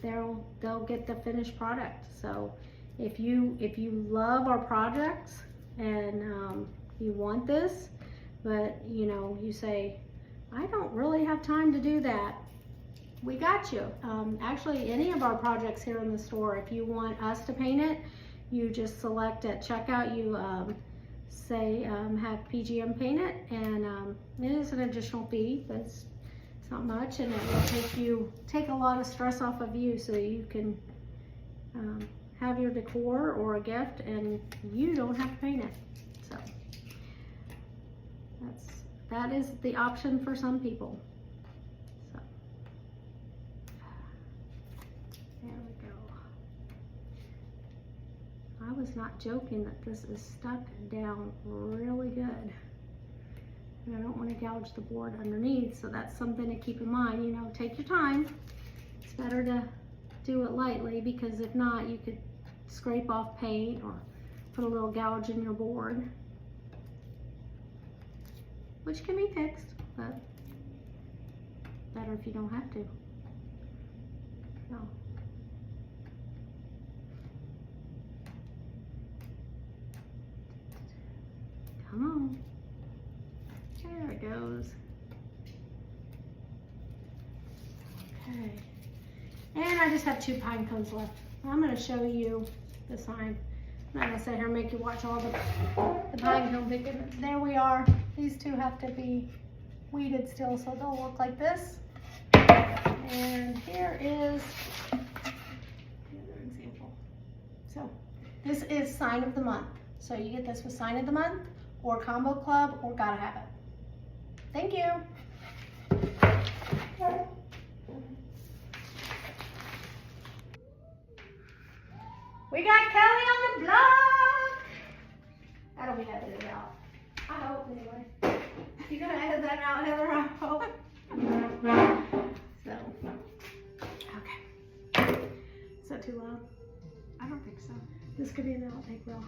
they'll get the finished product. So if you love our projects and you want this, but you know, you say, I don't really have time to do that, we got you. Actually, any of our projects here in the store, if you want us to paint it, you just select at checkout, you say have PGM paint it, and it is an additional fee, but it's not much, and it will take a lot of stress off of you, so you can have your decor or a gift and you don't have to paint it. So that is the option for some people. So there we go. I was not joking that this is stuck down really good. And I don't want to gouge the board underneath, so that's something to keep in mind. You know, take your time. It's better to do it lightly, because if not, you could scrape off paint or put a little gouge in your board, which can be fixed, but better if you don't have to. So. Come on. There it goes. Okay. And I just have 2 pine cones left. I'm going to show you the sign. I'm not going to sit here and make you watch all the pine cone picking. There we are. These 2 have to be weeded still, so they'll look like this. And here is another example. So this is sign of the month. So you get this with sign of the month, or combo club, or gotta have it. Thank you. We got Kelly on the block. That'll be edited out. I hope, anyway. You gonna edit that out, Heather? I hope. So, okay. Is that too loud? I don't think so. This could be an outtake, though.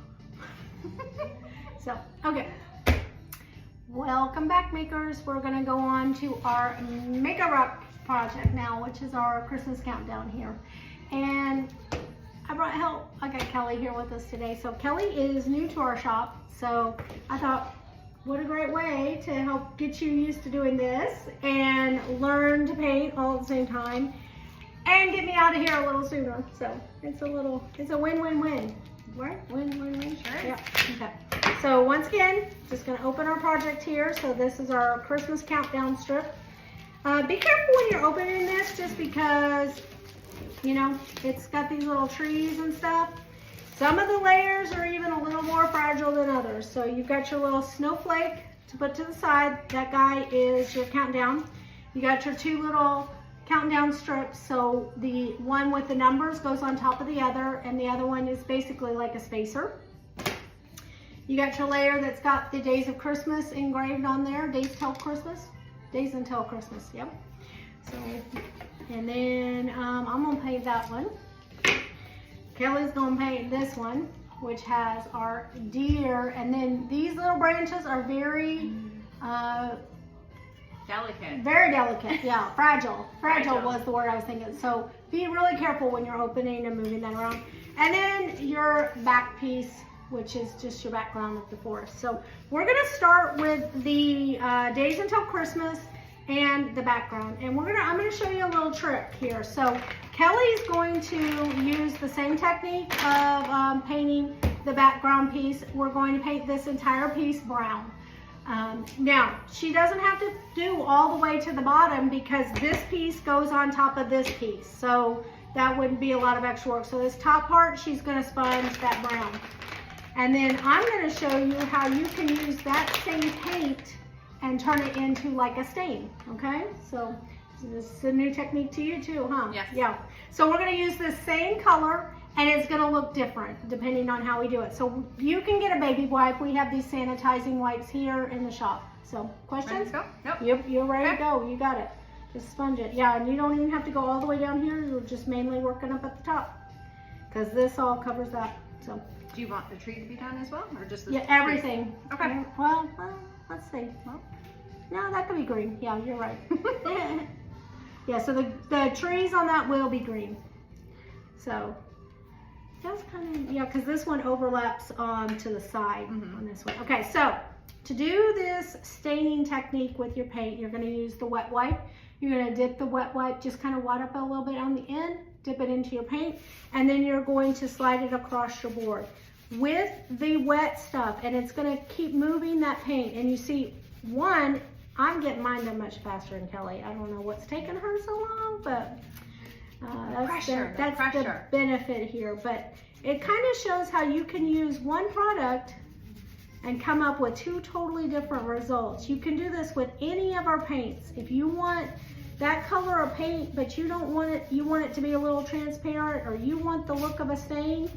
So, okay. Welcome back, makers. We're gonna go on to our Makery project now, which is our Christmas countdown here. And I brought help. I got Kelly here with us today. So Kelly is new to our shop. So I thought, what a great way to help get you used to doing this and learn to paint all at the same time and get me out of here a little sooner. So it's a win-win-win. Right? Win-win-win? Sure. Yeah. Okay. So once again, just gonna open our project here. So this is our Christmas countdown strip. Be careful when you're opening this, just because, you know, it's got these little trees and stuff. Some of the layers are even a little more fragile than others. So you've got your little snowflake to put to the side. That guy is your countdown. You got your 2 little countdown strips. So the one with the numbers goes on top of the other, and the other one is basically like a spacer. You got your layer that's got the days of Christmas engraved on there. Days until Christmas. Days until Christmas, yep. So, and then I'm gonna paint that one. Kelly's gonna paint this one, which has our deer. And then these little branches are very, delicate. Very delicate, yeah, fragile. Fragile was the word I was thinking. So be really careful when you're opening and moving that around. And then your back piece, which is just your background of the forest. So we're gonna start with the days until Christmas and the background. And I'm gonna show you a little trick here. So Kelly's going to use the same technique of painting the background piece. We're going to paint this entire piece brown. Now, she doesn't have to do all the way to the bottom, because this piece goes on top of this piece. So that wouldn't be a lot of extra work. So this top part, she's gonna sponge that brown. And then I'm going to show you how you can use that same paint and turn it into like a stain, okay? So this is a new technique to you too, huh? Yes. Yeah. So we're going to use the same color, and it's going to look different depending on how we do it. So you can get a baby wipe. We have these sanitizing wipes here in the shop. So questions? Ready to go? Nope. You're ready to go. You got it. Just sponge it. Yeah, and you don't even have to go all the way down here. You're just mainly working up at the top, because this all covers that. So. Do you want the tree to be done as well, or just the Yeah, everything. Okay. Yeah, well, let's see. Well, no, that could be green. Yeah, you're right. Yeah, so the trees on that will be green. So that's kind of, yeah, because this one overlaps to the side on this one. Okay, so to do this staining technique with your paint, you're going to use the wet wipe. You're going to dip the wet wipe, just kind of wet up a little bit on the end, dip it into your paint, and then you're going to slide it across your board with the wet stuff, and it's going to keep moving that paint. And you see, I'm getting mine done much faster than Kelly. I don't know what's taking her so long, but that's the benefit here. But it kind of shows how you can use one product and come up with 2 totally different results. You can do this with any of our paints. If you want that color of paint, but you don't want it, you want it to be a little transparent, or you want the look of a stain,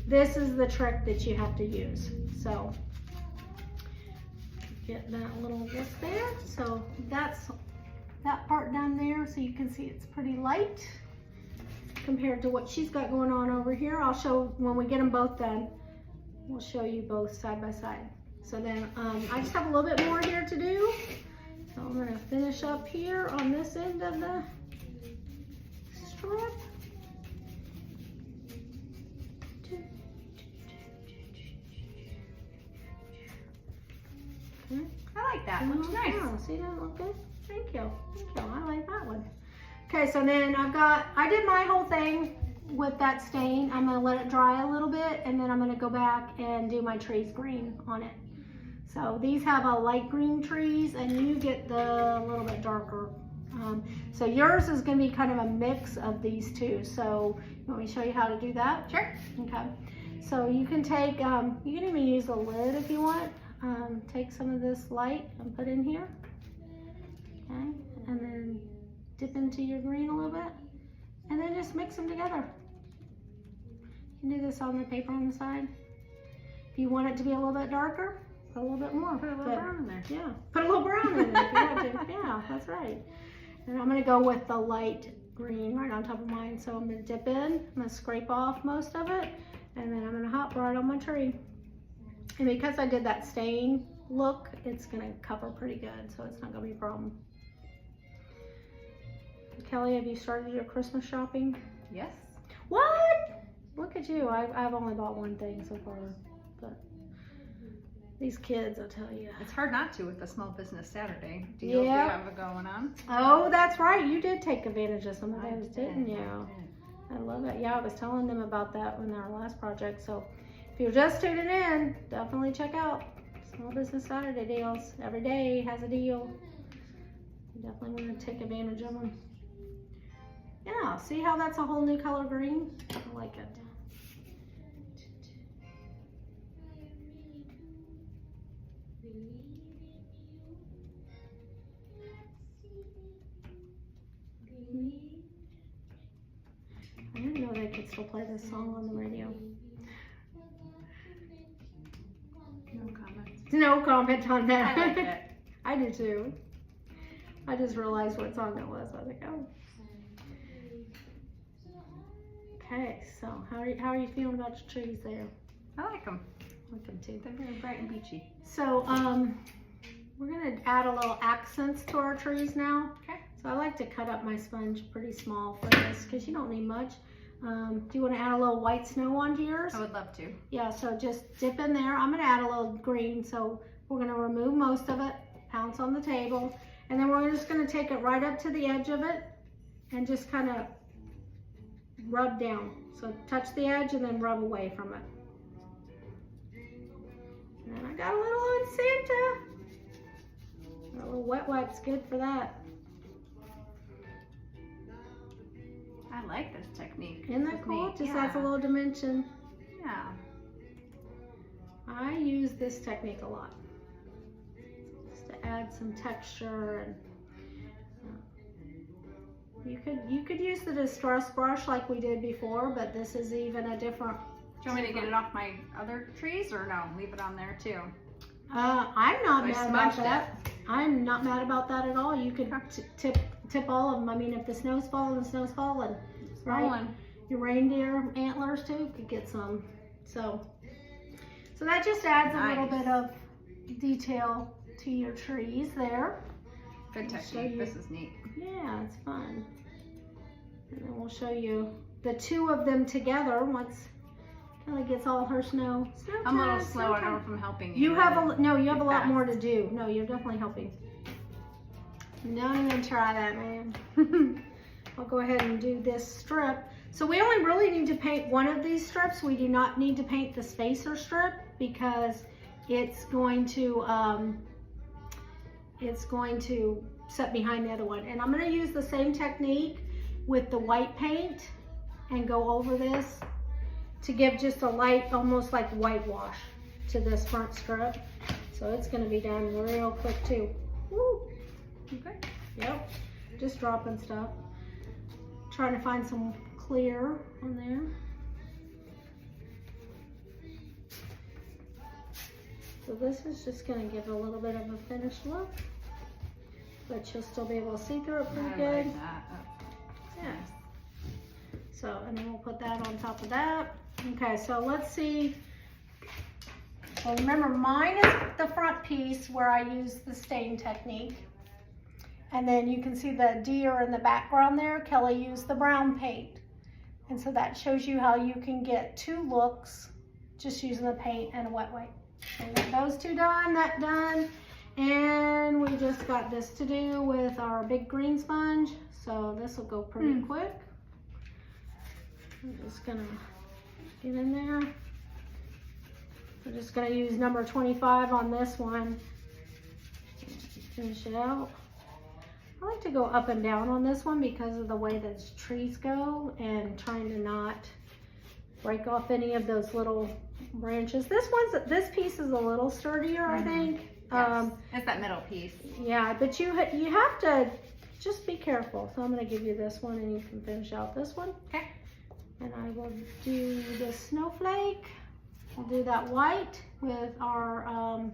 this is the trick that you have to use. So get that little list there. So that's that part down there, so you can see it's pretty light compared to what she's got going on over here. I'll show when we get them both done. We'll show you both side by side. So then I just have a little bit more here to do. So I'm gonna finish up here on this end of the strip. I like that. Looks nice. Yeah, see that look good? Thank you. Thank you. I like that one. Okay, so then I did my whole thing with that stain. I'm gonna let it dry a little bit, and then I'm gonna go back and do my trees green on it. So these have a light green trees, and you get the little bit darker. So yours is gonna be kind of a mix of these two. So you want me to show you how to do that? Sure. Okay. So you can take, you can even use the lid if you want. Take some of this light and put in here. Okay, and then dip into your green a little bit, and then just mix them together. You can do this on the paper on the side. If you want it to be a little bit darker, put a little bit more. Put a little brown in there. Yeah, put a little brown in there if you want to. Yeah, that's right. And I'm gonna go with the light green right on top of mine. So I'm gonna dip in, I'm gonna scrape off most of it, and then I'm gonna hop right on my tree. And because I did that stain look, it's gonna cover pretty good, so it's not gonna be a problem. Kelly, have you started your Christmas shopping? Yes. What? Look at you. I've only bought one thing so far, but these kids, I'll tell you. It's hard not to with the Small Business Saturday deal we have going on. Oh, that's right. You did take advantage of some of those, didn't you? I did. I love it. Yeah, I was telling them about that in our last project. So if you're just tuning in, definitely check out Small Business Saturday deals. Every day has a deal. You definitely want to take advantage of them. Yeah, see how that's a whole new color green? I like it. I didn't know they could still play this song on the radio. No comments. No comment on that. I like it. I do too. I just realized what song it was. I was like, oh. Okay, so how are you feeling about your trees there? I like them. I like them too. They're very bright and beachy. So we're gonna add a little accents to our trees now. Okay. So I like to cut up my sponge pretty small for this because you don't need much. Do you want to add a little white snow onto yours? I would love to. Yeah, so just dip in there. I'm gonna add a little green, so we're gonna remove most of it, pounce on the table, and then we're just gonna take it right up to the edge of it and just kind of rub down. So touch the edge and then rub away from it. And then I got a little on Santa. A little wet wipe's good for that. I like this technique. Isn't that cool? Just adds a little dimension. Yeah. I use this technique a lot. Just to add some texture, and you could use the distress brush like we did before, but this is even a different. Do you want me to get it off my other trees or no? Leave it on there too. I'm not So I mad about smudged that. I'm not mad about that at all. You could tip all of them. I mean, if the snow's falling, the snow's falling. Right? Your reindeer antlers too could get some. So that just adds a little bit of detail to your trees there. Good technique. This is neat. Yeah, it's fun. And then we'll show you the two of them together once Kelly gets all her snow. I'm a little slow. I know from helping you. You have a lot more to do. No, you're definitely helping. Don't even try that, man. I'll go ahead and do this strip. So we only really need to paint one of these strips. We do not need to paint the spacer strip because it's going to set behind the other one. And I'm going to use the same technique with the white paint and go over this to give just a light, almost like whitewash to this front strip. So it's going to be done real quick too. Woo. Okay. Yep. Just dropping stuff. Trying to find some clear on there. So this is just gonna give it a little bit of a finished look, but you'll still be able to see through it pretty I good. like that. Oh, Yeah. So, and then we'll put that on top of that. Okay, so let's see. So remember, mine is the front piece where I use the stain technique. And then you can see the deer in the background there. Kelly used the brown paint. And so that shows you how you can get two looks just using the paint and a wet wipe. So we got those two done, that done. And we just got this to do with our big green sponge. So this will go pretty quick. I'm just gonna get in there. We're just gonna use number 25 on this one. Finish it out. I like to go up and down on this one because of the way the trees go and trying to not break off any of those little branches. This piece is a little sturdier, I think. Yes. It's that middle piece. Yeah, but you have to just be careful. So I'm gonna give you this one and you can finish out this one. Okay. And I will do the snowflake. We'll do that white with our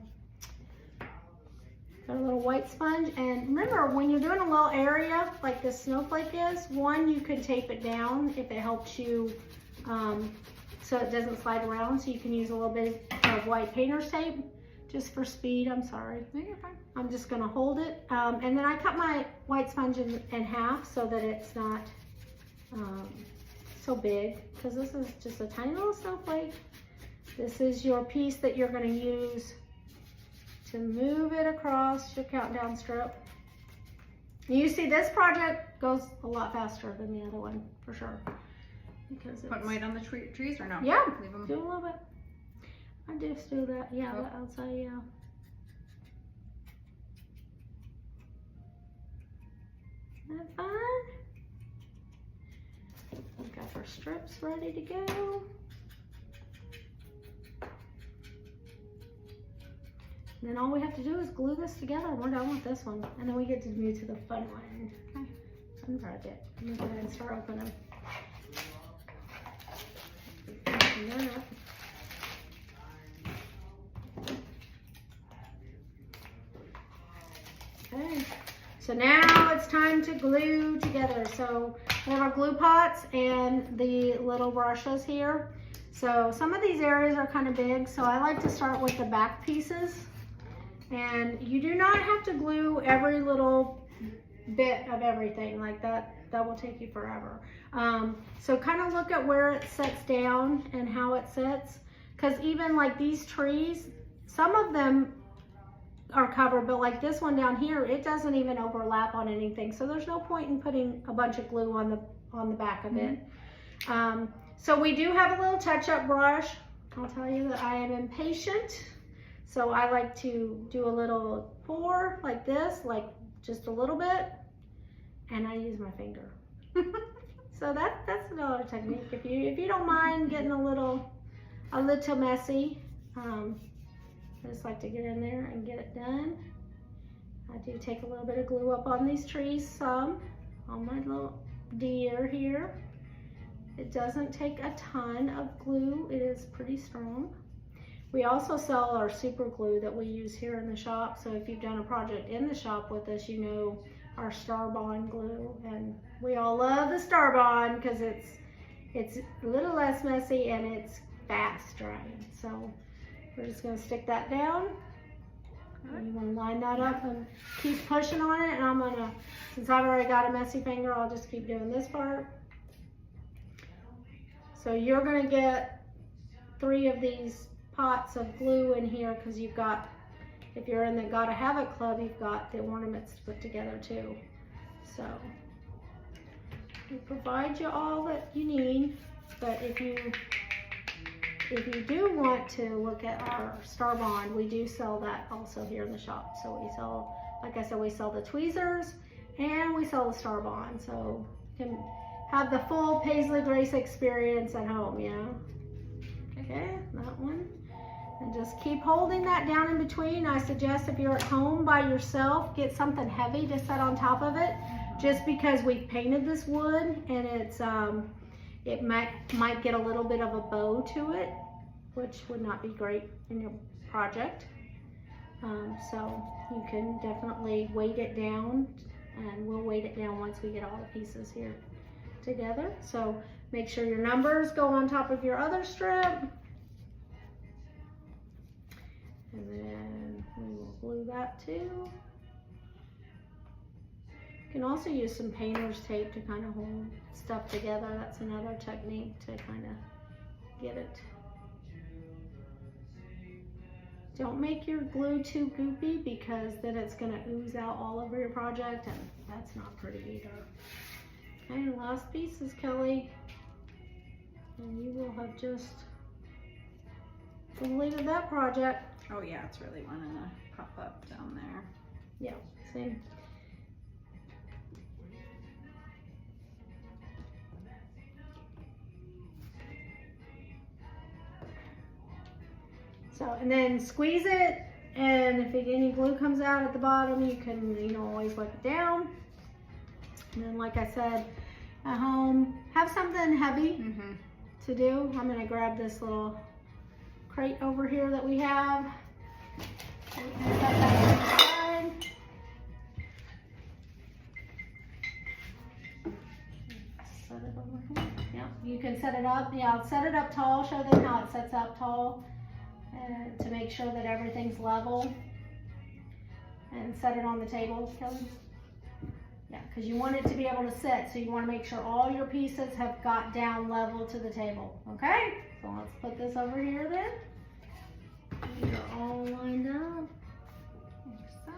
little white sponge. And remember, when you're doing a little area like this snowflake is, one, you could tape it down if it helps you so it doesn't slide around. So you can use a little bit of white painter's tape just for speed. I'm sorry. No, you're fine. I'm just gonna hold it. And then I cut my white sponge in half so that it's not so big, because this is just a tiny little snowflake. This is your piece that you're going to use to move it across your countdown strip. You see, this project goes a lot faster than the other one, for sure. Because Put white on the trees or no? Yeah, Leave them. do a little bit. I just do that, yeah, Oh. the outside, yeah. Isn't that fun? We've got our strips ready to go. And then all we have to do is glue this together and we're done with this one. And then we get to move to the fun one. Okay. Fun project. Let me go ahead and start opening. Okay. So now it's time to glue together. So we have our glue pots and the little brushes here. So some of these areas are kind of big, so I like to start with the back pieces. And you do not have to glue every little bit of everything like that. That will take you forever. So kind of look at where it sets down and how it sits. Because even like these trees, some of them are covered, but like this one down here, it doesn't even overlap on anything. So there's no point in putting a bunch of glue on the back of it. So we do have a little touch-up brush. I'll tell you that I am impatient. So I like to do a little pour like this, like just a little bit, and I use my finger. So that's another technique. If you don't mind getting a little messy, I just like to get in there and get it done. I do take a little bit of glue up on these trees, some on my little deer here. It doesn't take a ton of glue. It is pretty strong. We also sell our super glue that we use here in the shop. So if you've done a project in the shop with us, you know our Star Bond glue. And we all love the Star Bond because it's a little less messy and it's fast drying. So we're just gonna stick that down. And you wanna line that up and keep pushing on it. And I'm gonna, since I've already got a messy finger, I'll just keep doing this part. So you're gonna get 3 of these pots of glue in here because you've got, if you're in the Gotta Have It Club, you've got the ornaments to put together too. So we provide you all that you need, but if you do want to look at our Star Bond, we do sell that also here in the shop. So we sell, like I said, we sell the tweezers and we sell the Star Bond. So you can have the full Paisley Grace experience at home, you know. Okay, that one. And just keep holding that down in between. I suggest if you're at home by yourself, get something heavy to set on top of it. Just because we've painted this wood and it's it might get a little bit of a bow to it, which would not be great in your project. So you can definitely weight it down, and we'll weight it down once we get all the pieces here together. So make sure your numbers go on top of your other strip. And then we will glue that too. You can also use some painter's tape to kind of hold stuff together. That's another technique to kind of get it. Don't make your glue too goopy, because then it's going to ooze out all over your project, and that's not pretty either. Okay, last pieces, Kelly. And you will have just completed that project. Oh yeah, it's really wanting to pop up down there. Yeah, see? So, and then squeeze it, and if any glue comes out at the bottom, you can, always wipe it down. And then, like I said, at home, have something heavy to do. I'm gonna grab this little crate over here that we have. We can set that aside. Set it over here. Yeah, you can set it up. Yeah, set it up tall. Show them how it sets up tall. To make sure that everything's level, and set it on the table, Kelly. Yeah, because you want it to be able to sit, so you want to make sure all your pieces have got down level to the table. Okay, so let's put this over here then. You're all lined up. Like so.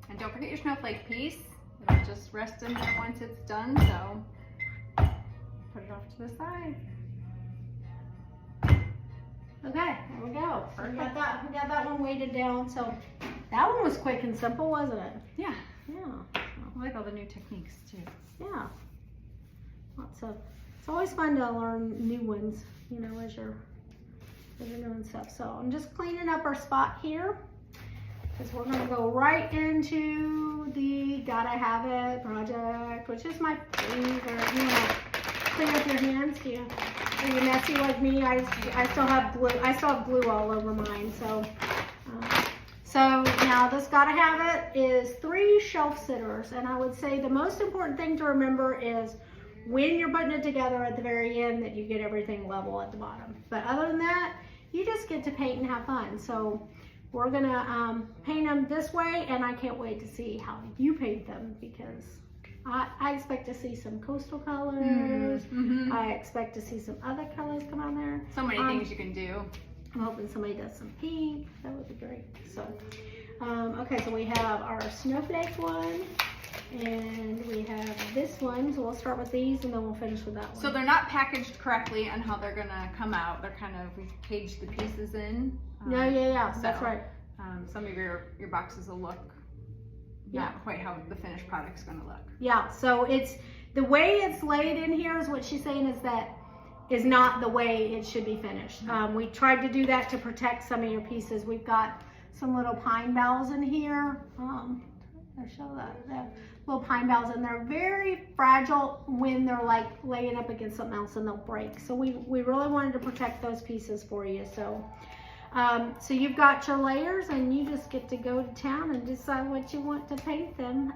And don't forget your snowflake piece. It'll just rest in there once it's done, so put it off to the side. Okay, there we go. So we got that one weighted down. So that one was quick and simple, wasn't it? Yeah. Yeah. I like all the new techniques too. Yeah. Lots of. It's always fun to learn new ones, as you're doing stuff. So I'm just cleaning up our spot here, because we're gonna go right into the Gotta Have It project, which is my favorite. You wanna clean up your hands? Are you messy like me? I still have glue. I still have glue all over mine. So now this Gotta Have It is 3 shelf sitters, and I would say the most important thing to remember is when you're putting it together at the very end that you get everything level at the bottom. But other than that, you just get to paint and have fun. So we're gonna paint them this way, and I can't wait to see how you paint them, because I expect to see some coastal colors. I expect to see some other colors come on there. So many things you can do. I'm hoping somebody does some pink. That would be great. So, okay, so we have our snowflake one, and we have this one. So we'll start with these, and then we'll finish with that one. So they're not packaged correctly on how they're gonna come out. They're kind of, we've caged the pieces in. Yeah, so, that's right. Some of your boxes will look not quite how the finished product's gonna look. Yeah, so it's the way it's laid in here is what she's saying is not the way it should be finished. We tried to do that to protect some of your pieces. We've got some little pine boughs in here. I show that little pine boughs, and they're very fragile when they're like laying up against something else, and they'll break. So we really wanted to protect those pieces for you. So so you've got your layers, and you just get to go to town and decide what you want to paint them.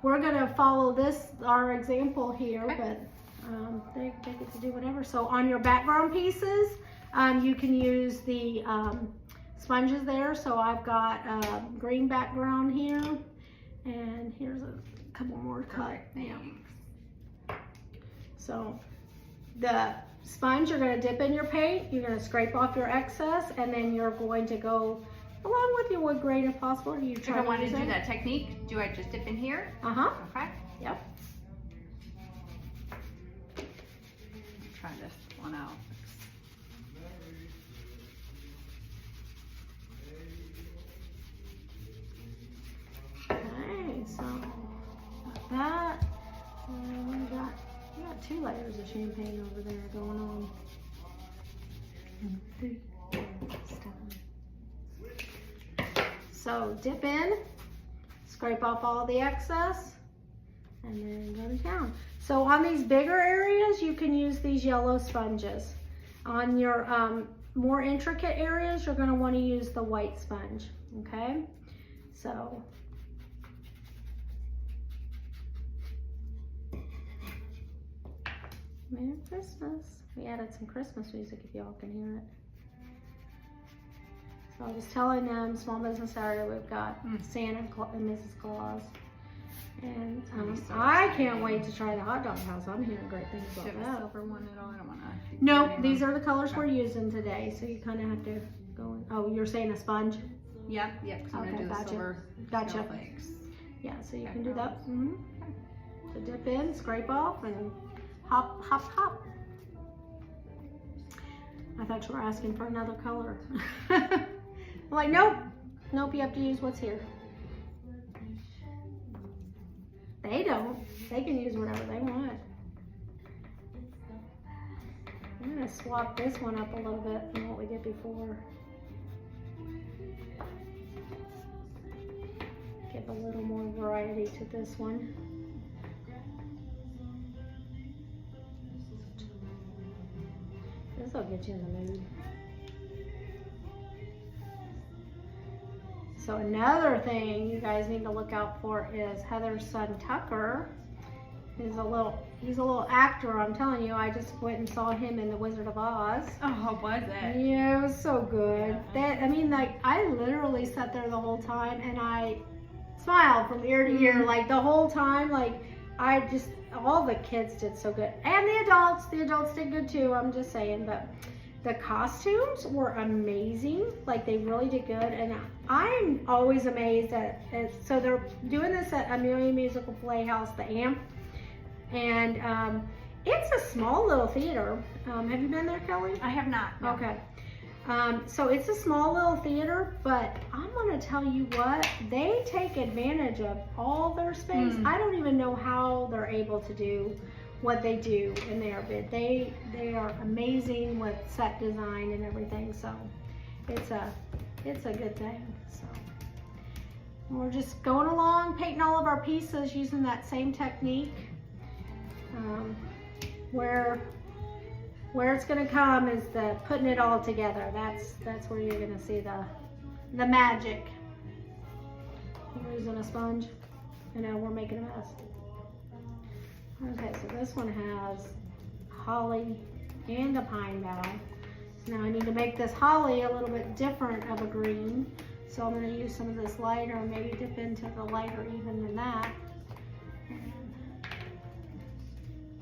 We're gonna follow our example here, but they get to do whatever. So on your background pieces, you can use the sponges there. So I've got a green background here, and here's a couple more cut. Yeah. So the sponge, you're going to dip in your paint, you're going to scrape off your excess, and then you're going to go along with your wood grain if possible. If I wanted to do that technique, do I just dip in here? Okay. Yep. Try this one out. Okay, so got that. And we got 2 layers of champagne over there going on. 3, 4, 7. So dip in, scrape off all the excess, and then go to town. So on these bigger areas, you can use these yellow sponges. On your more intricate areas, you're going to want to use the white sponge. okay? So, Merry Christmas. We added some Christmas music if y'all can hear it. So I was telling them, Small Business Saturday, we've got Santa and Mrs. Claus. And I can't wait to try the hot dog house. I'm hearing great things about that. Silver one at all? I don't want to. No, these are the colors we're using today, so you kind of have to go in. Oh, you're saying a sponge? Yep, yep. I'm Okay, gonna do the gotcha. silver Gotcha. snowflakes. Yeah, so you can do that. So dip in, scrape off, and hop, hop, hop. I thought you were asking for another color. I'm like, nope. Nope, you have to use what's here. They don't. They can use whatever they want. I'm going to swap this one up a little bit from what we did before. Give a little more variety to this one. This will get you in the mood. So another thing you guys need to look out for is Heather's son Tucker. He's a little actor, I'm telling you. I just went and saw him in The Wizard of Oz. Oh, was it? Yeah, it was so good. I literally sat there the whole time and I smiled from ear to ear, like the whole time. All the kids did so good. And the adults did good too, I'm just saying. But the costumes were amazing. Like, they really did good. And I'm always amazed so they're doing this at Amelia Musical Playhouse, the AMP. And it's a small little theater. Have you been there, Kelly? I have not. No. Okay. So it's a small little theater, but I'm going to tell you what, they take advantage of all their space. I don't even know how they're able to do what they do in there, but they are amazing with set design and everything. So it's a good thing. So we're just going along, painting all of our pieces using that same technique. Where it's going to come is the putting it all together. That's where you're going to see the magic. We're using a sponge. I know we're making a mess. Okay, so this one has holly and a pine bough. So now I need to make this holly a little bit different of a green. So I'm going to use some of this lighter, maybe dip into the lighter even than that. And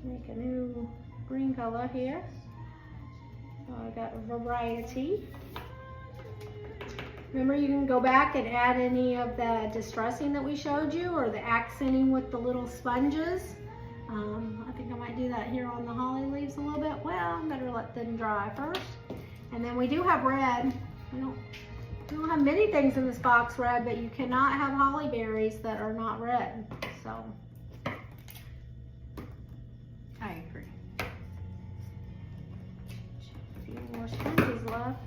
make a new green color here. So I got a variety. Remember, you can go back and add any of the distressing that we showed you, or the accenting with the little sponges. I think I might do that here on the holly leaves a little bit. Well, better let them dry first. And then we do have red. We don't have many things in this box red, but you cannot have holly berries that are not red. So I agree. A few more sponges left.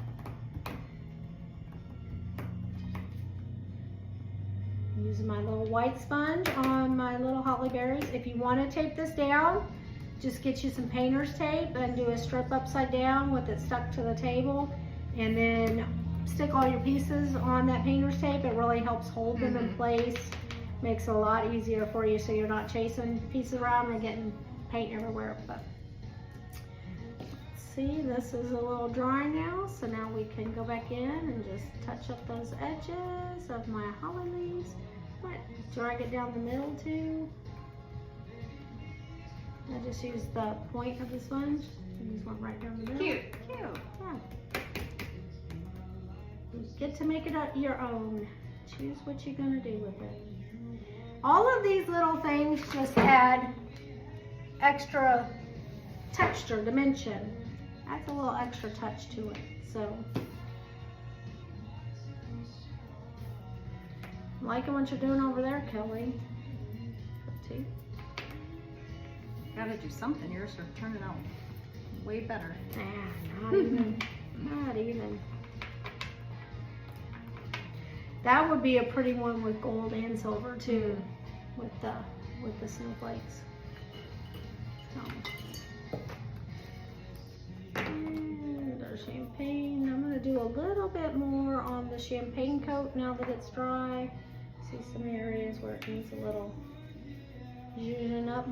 Using my little white sponge on my little holly berries. If you want to tape this down, just get you some painter's tape and do a strip upside down with it stuck to the table, and then stick all your pieces on that painter's tape. It really helps hold them in place. Makes it a lot easier for you, so you're not chasing pieces around and getting paint everywhere. But see, this is a little dry now, so now we can go back in and just touch up those edges of my holly leaves. Might drag it down the middle too. I just use the point of the sponge and just went right down the middle. Cute. Yeah. You get to make it your own. Choose what you're gonna do with it. All of these little things just add extra texture, dimension. Adds a little extra touch to it. So, I'm liking what you're doing over there, Kelly. Too. Gotta do something. Yours are turning out way better. Nah, not even. Not even. That would be a pretty one with gold and silver too, with the snowflakes. So. And our champagne. I'm gonna do a little bit more on the champagne coat now that it's dry. See some areas where it needs a little zhuzhing up.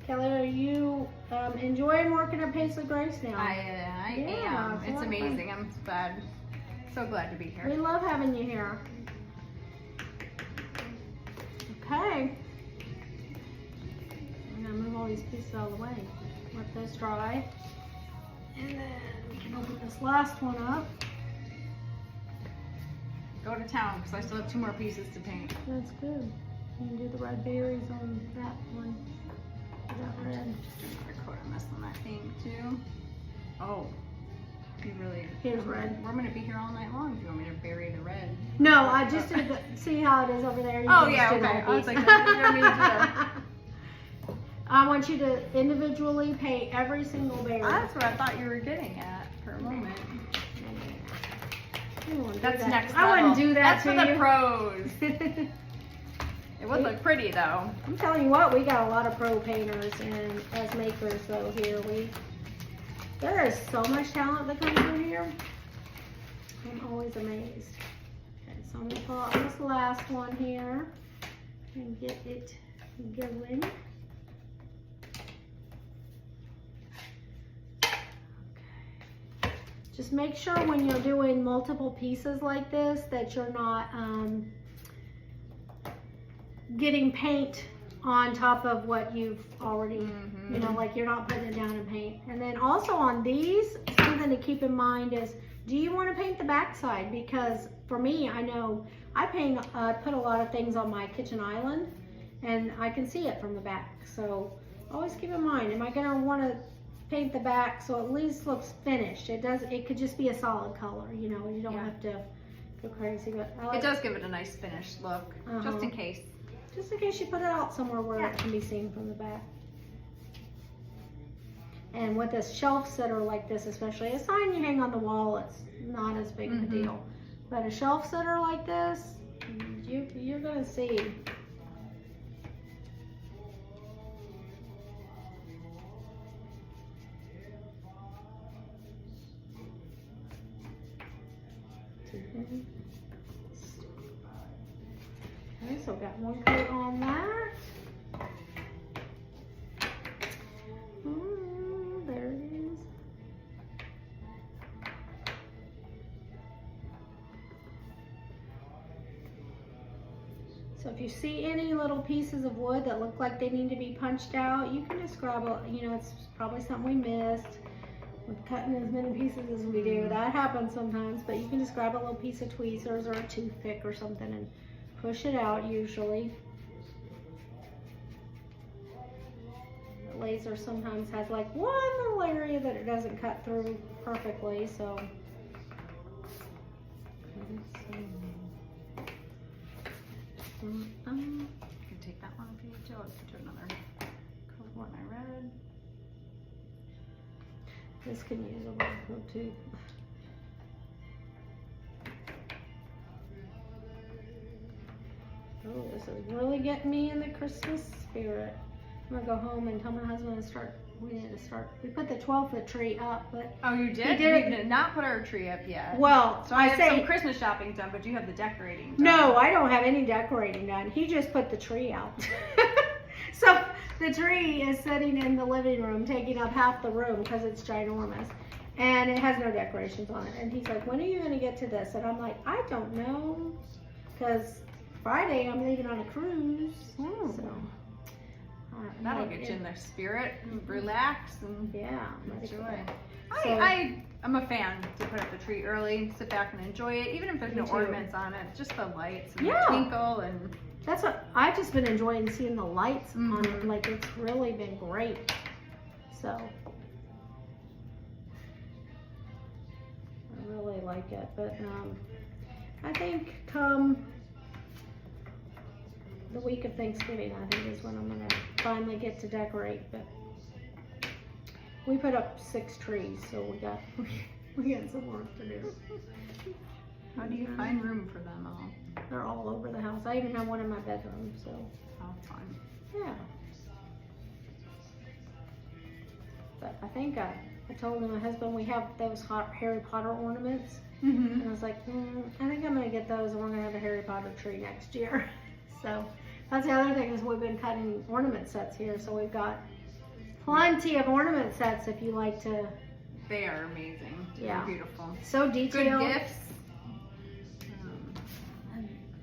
Kelly, are you enjoying working at Paisley Grace now? I Yeah, am. It's amazing. I'm so glad to be We here. love having you here. Okay. I'm gonna move all these pieces out of the way. Let those dry. And then we can open this last one up. Go to town because I still have 2 more pieces to paint. That's good. You can do the red berries on that one. That red. Just another coat on this one, I think, too. Oh, you really. Here's red. We're gonna be here all night long. If you want me to bury the red. No, I just did the, see how it is over there? You Oh can yeah, just do the okay. whole I was piece. like, you don't need to. I want you to individually paint every single berry. That's what I thought you were getting at for a moment. I wouldn't do That's that. next I wouldn't level. do that That's to for the you. pros. It would look pretty though. I'm telling you what, we got a lot of pro painters and as makers though here. There is so much talent that comes through here. I'm always amazed. Okay, so I'm gonna pull out this last one here and get it going. Okay. Just make sure when you're doing multiple pieces like this that you're not getting paint on top of what you've already, you know, like you're not putting it down in paint. And then also on these, something to keep in mind is, do you want to paint the backside? Because for me, I know I put a lot of things on my kitchen island and I can see it from the back. So always keep in mind, am I going to want to paint the back so at least looks finished? It could just be a solid color, you know, you don't have to go crazy. But I like It does give it a nice finished look, just in case. Just in case you put it out somewhere where it can be seen from the back. And with a shelf sitter like this, especially, a sign you hang on the wall, it's not as big of a deal. But a shelf sitter like this, you're gonna see. Okay, so got one coat on that. There it is. So if you see any little pieces of wood that look like they need to be punched out, you can just grab a, you know, it's probably something we missed with cutting as many pieces as we do. That happens sometimes, but you can just grab a little piece of tweezers or a toothpick or something and push it out usually. The laser sometimes has like one little area that it doesn't cut through perfectly, so. You can take that one for you too. Let's do another coat one I read. This can use a little coat too. Oh, this is really getting me in the Christmas spirit. I'm gonna go home and tell my husband to start. We need to start. We put the 12-foot tree up, but Oh, you did? did We did not put our tree up yet. well, So I have some say Christmas shopping done, but you have the decorating done. no. I don't have any decorating done. He just put the tree out. So the tree is sitting in the living room, taking up half the room because it's ginormous, and it has no decorations on it. And he's like, "When are you gonna get to this?" And I'm like, "I don't know, because Friday I'm leaving on a cruise." So That'll get you in the spirit, relax, and yeah, enjoy. So- I'm a fan to put up the tree early, sit back and enjoy it, even if there's Me no too. ornaments on it, just the lights and Yeah. the twinkle and That's what I've just been enjoying, seeing the lights on it. Like, it's really been great. So I really like it. But I think come the week of Thanksgiving, I think is when I'm gonna finally get to decorate. But we put up 6 trees, so we got some work to do. how do you find room for them all? They're all over the house. I even have one in my bedroom, so How fun. yeah. But I think I told my husband we have those Harry Potter ornaments. Mm-hmm. And I was like, I think I'm gonna get those and we're gonna have a Harry Potter tree next year. So that's the other thing is we've been cutting ornament sets here. So we've got plenty of ornament sets if you like to. They are amazing. Yeah. They're beautiful. So detailed. Good gifts.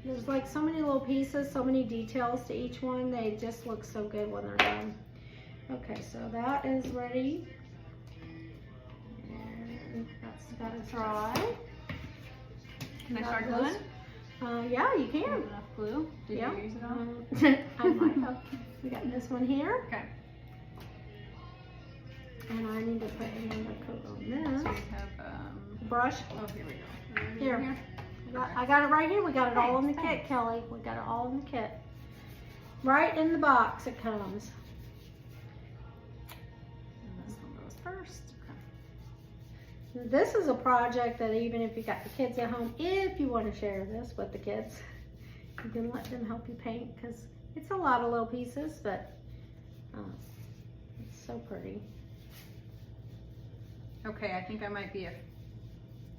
There's like so many little pieces, so many details to each one. They just look so good when they're done. Okay, so that is ready. And that's got to dry. Can I start gluing? Yeah, you can. Enough glue? Did Yeah. you use it all? I might have. We got this one here. Okay. And I need to put another coat on this. So we have Brush. Oh, here we go. Here. I got it right here. We got it all in the kit, Thanks. Kelly. We got it all in the kit. Right in the box it comes. And this one goes first. Okay. This is a project that even if you got the kids at home, if you want to share this with the kids, you can let them help you paint because it's a lot of little pieces, but it's so pretty. Okay, I think I might be a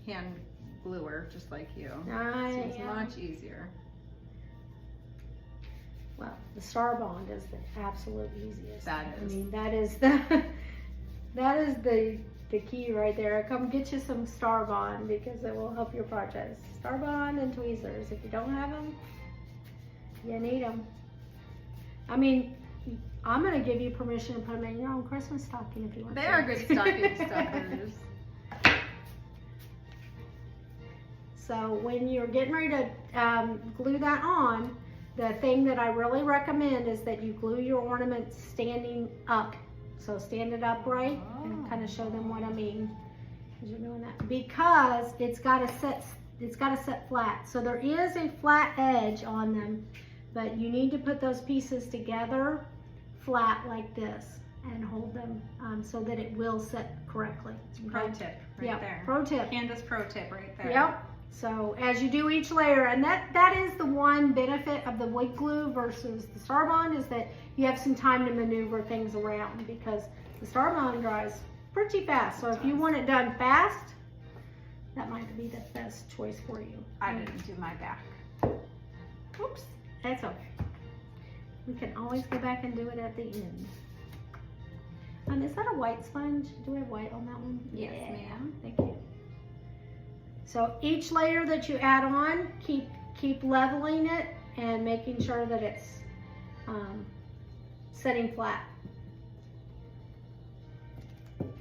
hand gluer just like you. It's Yeah. much easier. Well, the Star Bond is the absolute easiest. That is. I mean, that is the key right there. Come get you some Star Bond because it will help your projects. Star Bond and tweezers. If you don't have them, you need them. I mean, I'm gonna give you permission to put them in your own Christmas stocking if you want. They to. are good stocking stuffers. So when you're getting ready to glue that on, the thing that I really recommend is that you glue your ornaments standing up. So stand it upright and kind of show them what I mean as you're doing that. Because it's got to set flat. So there is a flat edge on them, but you need to put those pieces together flat like this and hold them so that it will set correctly. Pro tip right there. Pro tip. Candace pro tip right there. Yep. So as you do each layer, and that is the one benefit of the wood glue versus the Star Bond is that you have some time to maneuver things around because the Star Bond dries pretty fast. So if you want it done fast, that might be the best choice for you. I didn't do my back. Oops, that's okay. We can always go back and do it at the end. Is that a white sponge? Do we have white on that one? Yes, ma'am. Thank you. So each layer that you add on, keep leveling it and making sure that it's setting flat. It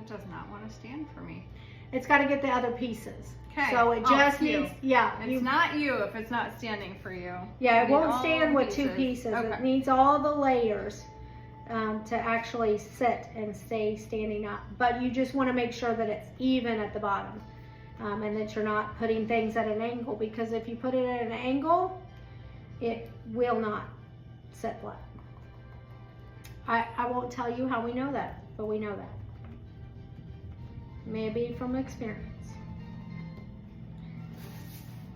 does not want to stand for me. It's got to get the other pieces. Okay. So it just you. needs, yeah. It's not you if it's not standing for you. Yeah, it You need won't all stand with two pieces. pieces. Okay. It needs all the layers to actually sit and stay standing up. But you just want to make sure that it's even at the bottom and that you're not putting things at an angle because if you put it at an angle, it will not sit flat. I won't tell you how we know that, but we know that. Maybe from experience.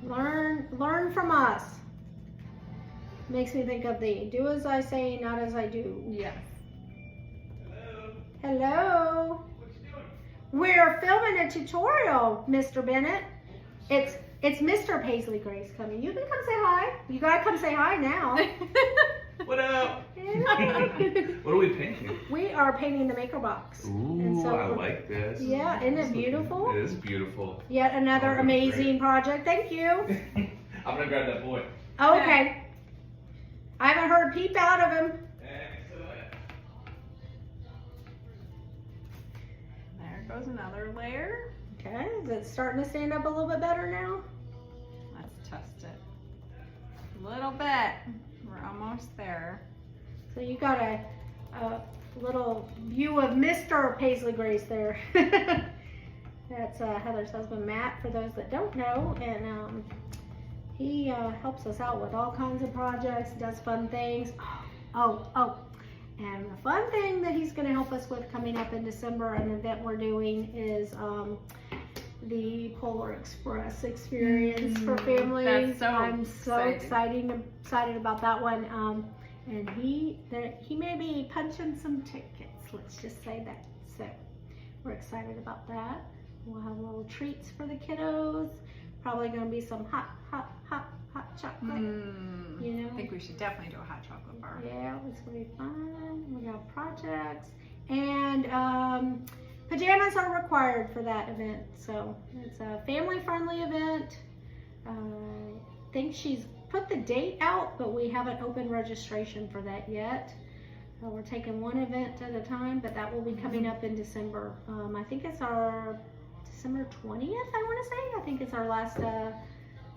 Learn from us. Makes me think of the do as I say, not as I do. Yes. Hello. What you doing? We're filming a tutorial, Mr. Bennett. It's Mr. Paisley Grace coming. You can come say hi. You gotta come say hi now. What up? Hello. What are we painting? We are painting the maker box. Ooh, I like this. Yeah, isn't it beautiful? It is beautiful. Yet another Oh, amazing great. project. Thank you. I'm gonna grab that boy. Okay. I haven't heard a peep out of him. There goes another layer. Okay, is it starting to stand up a little bit better now? Let's test it. A little bit. We're almost there. So you got a little view of Mr. Paisley Grace there. That's Heather's husband, Matt, for those that don't know. And he helps us out with all kinds of projects, does fun things. Oh. And the fun thing that he's going to help us with coming up in December, an event we're doing is the Polar Express experience for families. That's so I'm so exciting. excited about that one. And he may be punching some tickets. let's just say that. So we're excited about that. We'll have little treats for the kiddos. Probably gonna be some hot chocolate. You know? I think we should definitely do a hot chocolate bar. Yeah, it's gonna be fun. We're gonna have projects. And pajamas are required for that event. So it's a family-friendly event. I think she's put the date out, but we haven't opened registration for that yet. We're taking one event at a time, but that will be coming up in December. I think it's our December 20th, I want to say. I think it's our last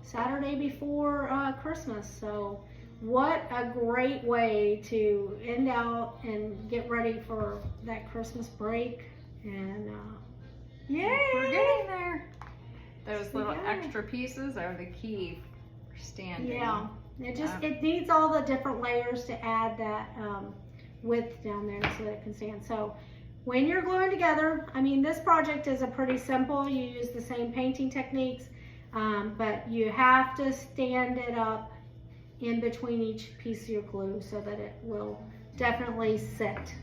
Saturday before Christmas. So what a great way to end out and get ready for that Christmas break. And yay! We're getting there. Those little Yeah. extra pieces are the key for standing. Yeah, it needs all the different layers to add that width down there so that it can stand. So when you're gluing together, I mean, this project is a pretty simple. You use the same painting techniques, but you have to stand it up in between each piece of your glue so that it will definitely sit.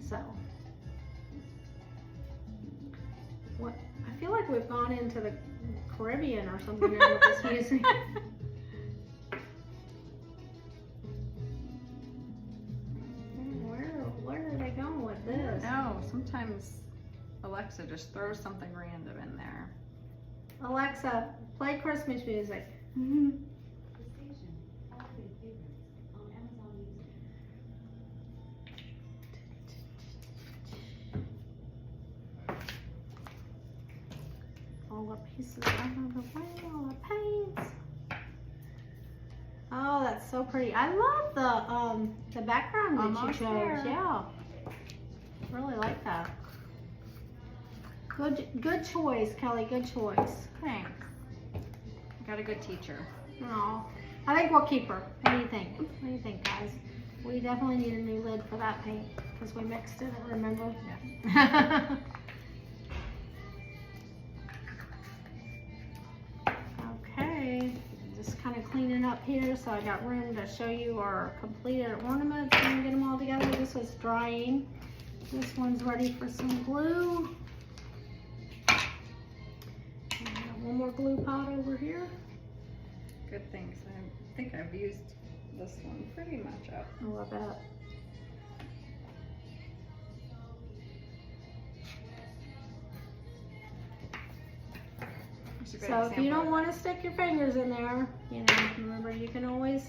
So what, I feel like we've gone into the Caribbean or something now with this music. Where are they going with this? No, sometimes Alexa just throws something random in there. Alexa, play Christmas music. All the pieces out of the way, all the paints. Oh, that's so pretty. I love the background that Almost you chose. there. Yeah, really like that. Good choice, Kelly. Good choice. Thanks. Got a good teacher. Oh, I think we'll keep her. What do you think? What do you think, guys? We definitely need a new lid for that paint because we mixed it. Remember? Yeah. Okay, just kind of cleaning up here so I got room to show you our completed ornaments and get them all together. This was drying. This one's ready for some glue. And I got one more glue pot over here. Good things. I think I've used this one pretty much up. Oh, I bet. So if you don't want to stick your fingers in there, you know, remember you can always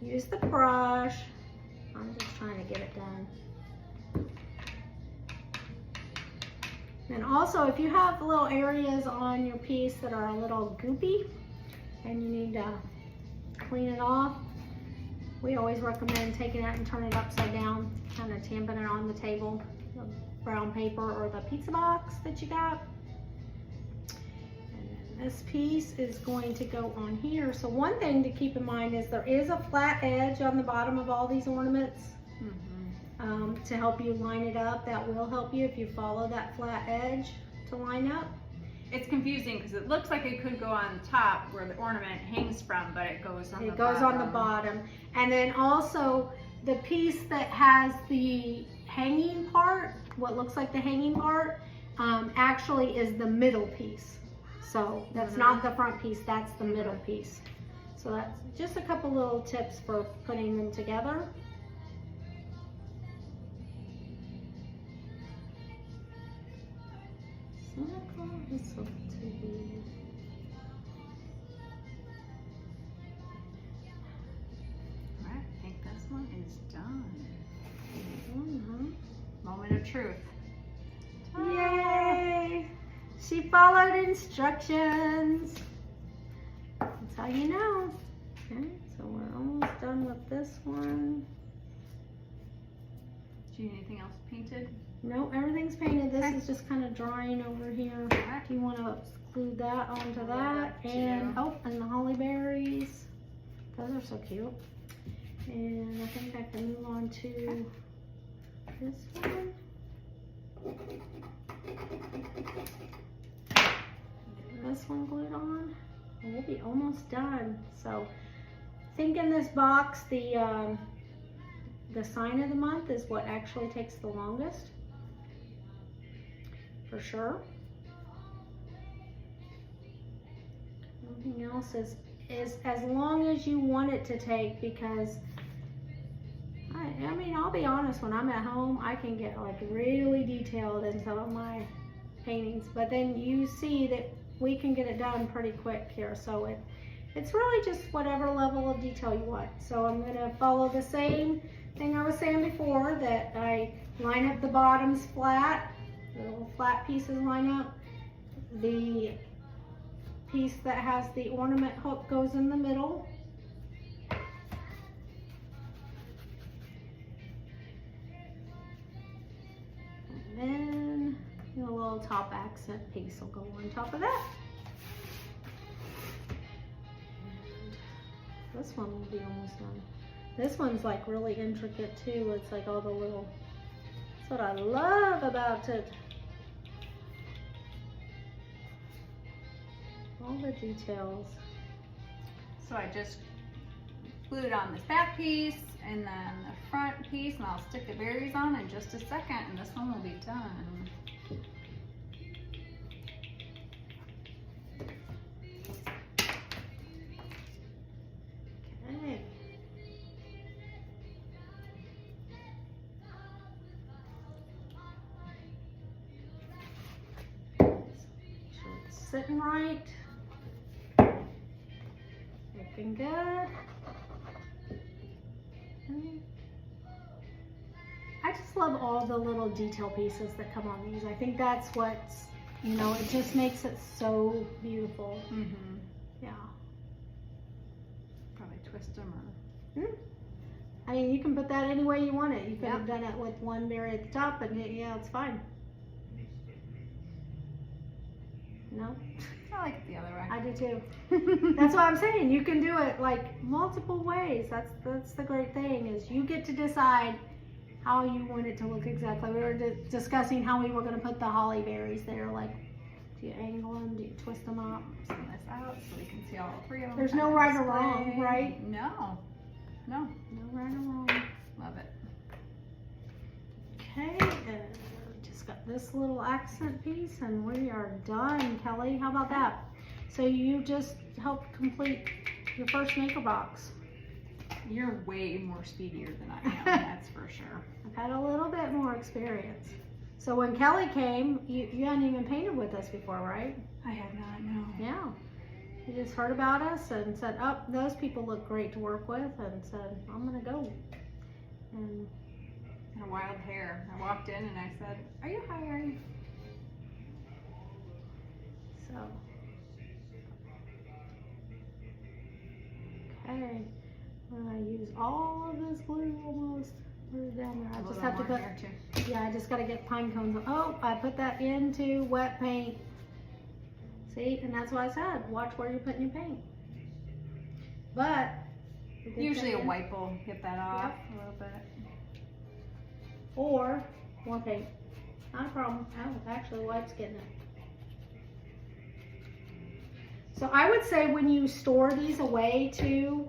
use the brush. I'm just trying to get it done. And also, if you have little areas on your piece that are a little goopy and you need to clean it off, we always recommend taking it and turning it upside down, kind of tamping it on the table, the brown paper or the pizza box that you got. This piece is going to go on here. So one thing to keep in mind is there is a flat edge on the bottom of all these ornaments to help you line it up. That will help you if you follow that flat edge to line up. It's confusing because it looks like it could go on top where the ornament hangs from, but it goes on the bottom. It goes on the bottom. And then also the piece that has the hanging part, what looks like the hanging part, actually is the middle piece. So that's not the front piece, that's the middle piece. So that's just a couple little tips for putting them together. Alright, I think this one is done. Moment of truth. Yay! She followed instructions. That's how you know. Okay, so we're almost done with this one. Do you need anything else painted? No, everything's painted. This is just kind of drying over here. Do you want to glue that onto that? And oh, and the holly berries. Those are so cute. And I think I can move on to this one. This one glued on. And we'll be almost done. So I think in this box the the sign of the month is what actually takes the longest, for sure. Everything else is as long as you want it to take, because I mean, I'll be honest, when I'm at home, I can get like really detailed in some of my paintings, but then you see that we can get it done pretty quick here. So it's really just whatever level of detail you want. So I'm gonna follow the same thing I was saying before, that I line up the bottoms flat, the little flat pieces line up. The piece that has the ornament hook goes in the middle. And then a little top accent piece will go on top of that. And this one will be almost done. This one's like really intricate too. It's like all the little, that's what I love about it. All the details. So I just glued on this back piece and then the front piece, and I'll stick the berries on in just a second, and this one will be done. Okay. Make sure it's sitting right. Looking good. I just love all the little detail pieces that come on these. I think that's what's, you know, it just makes it so beautiful. Mm-hmm. Yeah. Probably twist them or... I mean, you can put that any way you want it. You could have Yep. done it with one berry at the top, and yeah, it's fine. No? I like it the other way. I do too. That's what I'm saying. You can do it like multiple ways. That's the great thing, is you get to decide how you want it to look exactly. We were discussing how we were going to put the holly berries there. Like, do you angle them? Do you twist them up? Send this out so we can see all three of them. There's no kind of right or wrong, display. right? No. No. No right or wrong. Love it. Okay, and just got this little accent piece, and we are done, Kelly. How about that? So you just helped complete your first maker box. You're way more speedier than I am, that's for sure. I've had a little bit more experience. So when Kelly came, you hadn't even painted with us before, right? I have not, no. Yeah. You just heard about us and said, oh, those people look great to work with, and said, I'm gonna go. And Her wild hair. I walked in and I said, are you hiring? so. Okay. I'm gonna use all of this glue almost. Put it down there. I just have to put, here too. yeah, I just gotta get pine cones. Oh, I put that into wet paint. See, and that's what I said. Watch where you're putting your paint. But the good Usually a thing is- wipe will get that off a little bit. or more paint. Not a problem. Oh, actually, wipe's getting it. So I would say when you store these away too,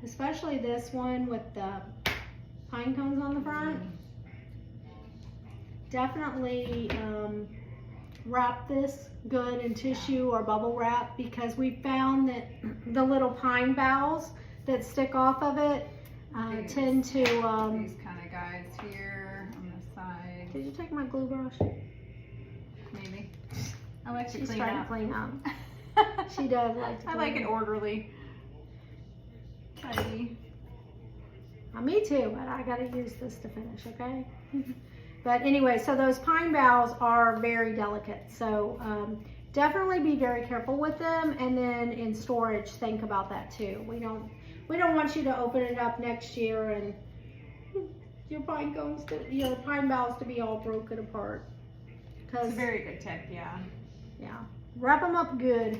especially this one with the pine cones on the front, definitely wrap this good in tissue or bubble wrap, because we found that the little pine boughs that stick off of it tend to These kind of guys here on the side, did you take my glue brush? maybe. I like to She's clean trying up. to clean up. She does like to I clean like it up. orderly. Tidy. Me too, but I gotta use this to finish, okay? But anyway, so those pine boughs are very delicate, so definitely be very careful with them, and then in storage, think about that too. We don't want you to open it up next year and your pine boughs to be all broken apart. It's a very good tip, yeah. Yeah, wrap them up good.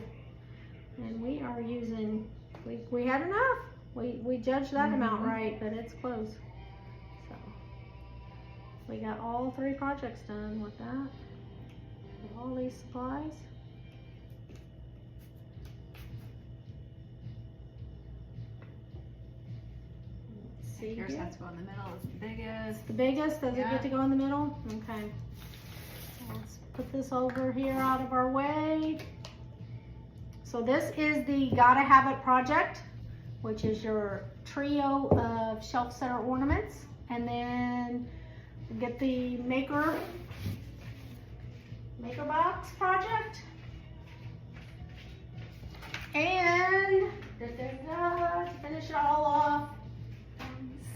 And we are using, we had enough. We judged that amount right, but it's close. So we got all 3 projects done with that. With all these supplies. Let's see Yours here. has to go in the middle. It's the biggest. The biggest, does it Yeah. get to go in the middle? Okay. Let's put this over here out of our way. So this is the Gotta Have It project, which is your trio of shelf center ornaments. And then get the Maker box project. And to finish it all off,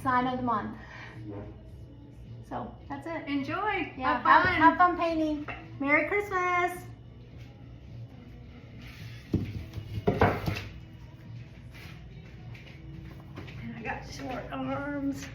sign of the month. So that's it. Enjoy. Yeah, Have fun. have fun painting. Merry Christmas. And I got short arms.